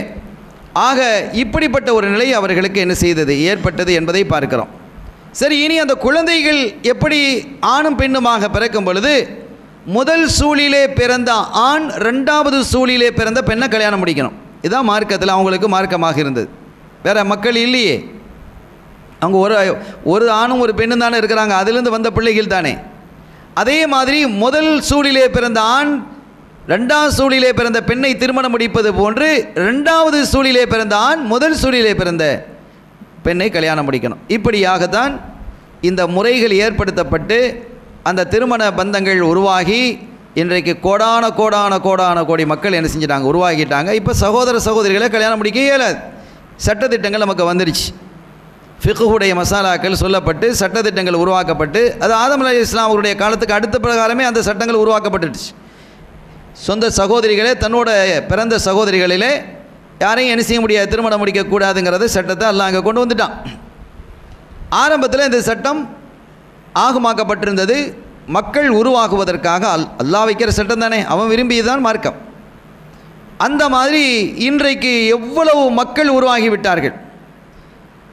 ஆக இப்படிப்பட்ட ஒரு நிலை அவர்களுக்கு என்ன செய்தது, ஏற்பட்டது என்பதை பார்க்கிறோம். சரி, இனி அந்த குழந்தைகள் எப்படி ஆணும் பெண்ணுமாக பிறக்கும் பொழுது முதல் சூழிலே பிறந்த ஆண் ரெண்டாவது சூழிலே பிறந்த பெண்ணை கல்யாணம் முடிக்கணும். இதுதான் மார்க்கத்தில் அவங்களுக்கு மார்க்கமாக இருந்தது. வேறு மக்கள் இல்லையே. அவங்க ஒரு ஆணும் ஒரு பெண்ணும் தானே இருக்கிறாங்க, அதிலிருந்து வந்த பிள்ளைகள் தானே. அதே மாதிரி முதல் சூழிலே பிறந்த ஆண் ரெண்டாவது சூழிலே பிறந்த பெண்ணை திருமணம் முடிப்பது போன்று ரெண்டாவது சூழிலே பிறந்த ஆண் முதல் சூழிலே பிறந்த பெண்ணை கல்யாணம் முடிக்கணும். இப்படியாகத்தான் இந்த முறைகள் ஏற்படுத்தப்பட்டு அந்த திருமண பந்தங்கள் உருவாகி இன்றைக்கு கோடான கோடான கோடான கோடி மக்கள் என்ன செஞ்சிட்டாங்க, உருவாகிட்டாங்க. இப்போ சகோதர சகோதரிகளை கல்யாணம் முடிக்க இயலாது. சட்டத்திட்டங்கள் நமக்கு வந்துருச்சு. ஃபிக்ஹுடைய மசாலாக்கள் சொல்லப்பட்டு சட்டத்திட்டங்கள் உருவாக்கப்பட்டு, அது ஆதம் அலைஹிஸ்ஸலாம் அவருடைய காலத்துக்கு அடுத்த பிரகாரமே அந்த சட்டங்கள் உருவாக்கப்பட்டுடுச்சு. சொந்த சகோதரிகளே தன்னோட பிறந்த சகோதரிகளிலே யாரையும் என்ன செய்ய முடியாது, திருமணம் முடிக்கக்கூடாதுங்கிறத சட்டத்தை அல்லாஹ் அங்கே கொண்டு வந்துட்டான். ஆரம்பத்தில் இந்த சட்டம் ஆகுமாக்கப்பட்டிருந்தது மக்கள் உருவாகுவதற்காக. அல்லாஹ் வைக்கிற சட்டம் தானே, அவன் விரும்பியதுதான் மார்க்கம். அந்த மாதிரி இன்றைக்கு எவ்வளவு மக்கள் உருவாகிவிட்டார்கள்.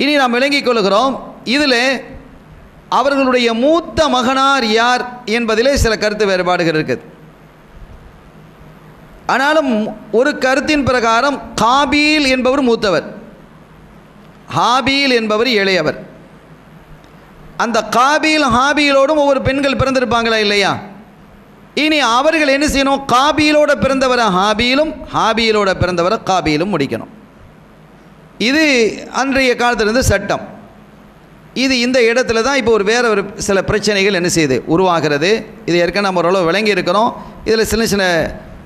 இனி நாம் விளங்கிக் கொள்கிறோம். இதில் அவர்களுடைய மூத்த மகனார் யார் என்பதிலே சில கருத்து வேறுபாடுகள் இருக்குது. ஆனாலும் ஒரு கருத்தின் பிரகாரம் காபீல் என்பவர் மூத்தவர், ஹாபீல் என்பவர் இளையவர். அந்த காபீல் ஹாபீலோடும் ஒவ்வொரு பெண்கள் பிறந்திருப்பாங்களா இல்லையா? இனி அவர்கள் என்ன செய்யணும், காபீலோட பிறந்தவரை ஹாபீலும் ஹாபீலோட பிறந்தவரை காபீலும் முடிக்கணும். இது அன்றைய காலத்திலிருந்து சட்டம். இது இந்த இடத்துல தான் இப்போ ஒரு சில பிரச்சனைகள் என்ன செய்யுது, உருவாகிறது. இது ஏற்கனவே நம்ம ஓரளவு விளங்கி இருக்கிறோம். இதில் சின்ன சின்ன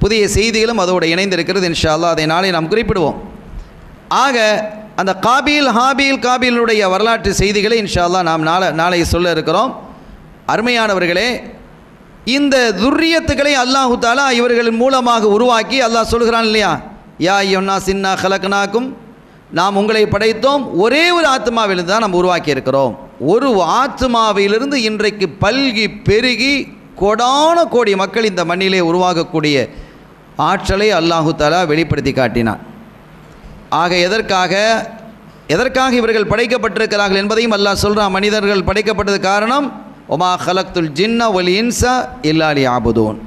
புதிய செய்திகளும் அதோடு இணைந்திருக்கிறது. இன்ஷா அல்லாஹ் அதை நாளை நாம் குறிப்பிடுவோம். ஆக அந்த காபீல் ஹாபீல் காபீலுடைய வரலாற்று செய்திகளை இன்ஷா அல்லாஹ் நாம் நாளை சொல்ல இருக்கிறோம். அருமையானவர்களே, இந்த துர்ரியத்துக்களை அல்லாஹு தஆலா இவர்களின் மூலமாக உருவாக்கி அல்லாஹ் சொல்கிறான் இல்லையா, யா அய்யுன்னா சின்னா ஹலக்னாக்கும், நாம் உங்களை படைத்தோம் ஒரே ஒரு ஆத்மாவிலிருந்து தான் நாம் உருவாக்கி இருக்கிறோம். ஒரு ஆத்மாவிலிருந்து இன்றைக்கு பல்கி பெருகி கோடான கோடி மக்கள் இந்த மண்ணிலே உருவாகக்கூடிய ஆற்றலை அல்லாஹு தஆலா வெளிப்படுத்தி காட்டினான். ஆக எதற்காக இவர்கள் படைக்கப்பட்டிருக்கிறார்கள் என்பதையும் அல்லாஹ் சொல்கிறான். மனிதர்கள் படைக்கப்பட்டது காரணம் ஒமா ஹலக்துல் ஜின்ன வல் இன்ஸ இல்லா லியஅபுதூன்,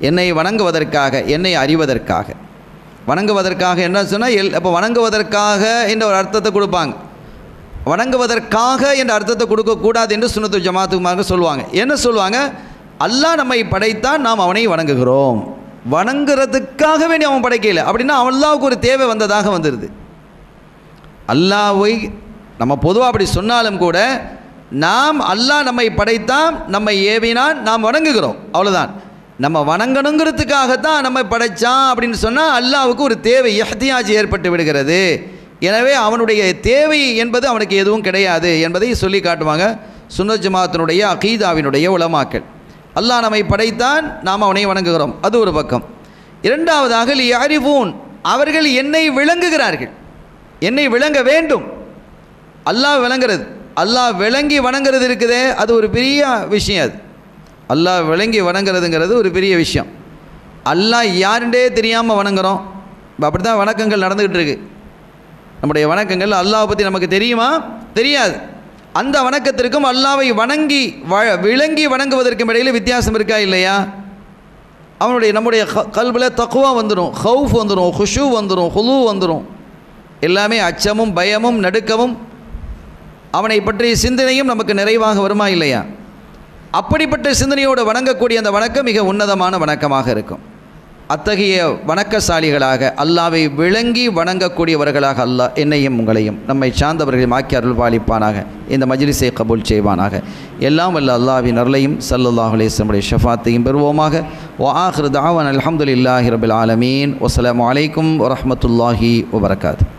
என்னை வணங்குவதற்காக, என்னை அறிவதற்காக. வணங்குவதற்காக என்ன சொன்னால், அப்போ வணங்குவதற்காக என்ற ஒரு அர்த்தத்தை கொடுப்பாங்க. வணங்குவதற்காக என்ற அர்த்தத்தை கொடுக்கக்கூடாது என்று சுன்னத்து ஜமாத்துமாக சொல்லுவாங்க. என்ன சொல்லுவாங்க, அல்லாஹ் நம்மை படைத்தான், நாம் அவனை வணங்குகிறோம். வணங்குறதுக்காக வேண்டி அவன் படைக்கல அப்படின்னா அல்லாஹ்வுக்கு ஒரு தேவை வந்ததாக வந்துடுது. அல்லாஹ்வை நம்ம பொதுவாக அப்படி சொன்னாலும் கூட நாம் அல்லாஹ் நம்மை படைத்தான், நம்மை ஏவினான், நாம் வணங்குகிறோம், அவ்வளோதான். நம்ம வணங்கணுங்கிறதுக்காகத்தான் நம்மை படைத்தான் அப்படின்னு சொன்னால் அல்லாஹ்வுக்கு ஒரு தேவை, இஹ்தியாஜ் ஏற்பட்டு விடுகிறது. எனவே அவனுடைய தேவை என்பது அவனுக்கு எதுவும் கிடையாது என்பதை சொல்லி காட்டுவாங்க சுன்னத் ஜமாத்தினுடைய அகீதாவினுடைய உலமாக்கள். அல்லாஹ் நம்மை படைத்தான், நாம் அவனை வணங்குகிறோம், அது ஒரு பக்கம். இரண்டாவதாக லியரிஃபூன், அவர்கள் என்னை விளங்குகிறார்கள், என்னை விளங்க வேண்டும். அல்லாஹ் விளங்குறது, அல்லாஹ் விளங்கி வணங்குறது இருக்குதே, அது ஒரு பெரிய விஷயம். அது அல்லாஹ் விளங்கி வணங்குறதுங்கிறது ஒரு பெரிய விஷயம். அல்லாஹ் யாருண்டே தெரியாமல் வணங்குறோம். இப்போ அப்படி தான் வணக்கங்கள் நடந்துக்கிட்டு இருக்கு. நம்முடைய வணக்கங்கள் அல்லாஹ் பற்றி நமக்கு தெரியுமா? தெரியாது. அந்த வணக்கத்திற்கும் அல்லாஹ்வை வணங்கி விளங்கி வணங்குவதற்கும் இடையில் வித்தியாசம் இருக்கா இல்லையா? நம்முடைய கல்பில் தக்வா வந்துடும், ஹவுஃப் வந்துடும், குஷூ வந்துடும், ஹுலு வந்துடும். எல்லாமே அச்சமும் பயமும் நடுக்கமும் அவனை பற்றிய சிந்தனையும் நமக்கு நிறைவாக வருமா இல்லையா? அப்படிப்பட்ட சிந்தனையோடு வணங்கக்கூடிய அந்த வணக்கம் மிக உன்னதமான வணக்கமாக இருக்கும். அத்தகைய வணக்கசாலிகளாக அல்லாஹ்வை விளங்கி வணங்கக்கூடியவர்களாக அல்லாஹ் என்னையும் உங்களையும் நம்மை சார்ந்தவர்களையும் ஆக்கி அருள்பாலிப்பானாக. இந்த மஜ்லிஸை கபூல் செய்வானாக. எல்லாம் வல்ல அல்லாஹ்வின் அருளையும் ஸல்லல்லாஹு அலைஹி வஸல்லம் ஷஃபாத்தையும் பெறுவோமாக. வ ஆகிரு தஅவானா அல்ஹம்துலில்லாஹி ரப்பில் ஆலமீன். வஸ்ஸலாமு அலைக்கும் வரஹ்மத்துல்லாஹி வபரகாத்துஹு.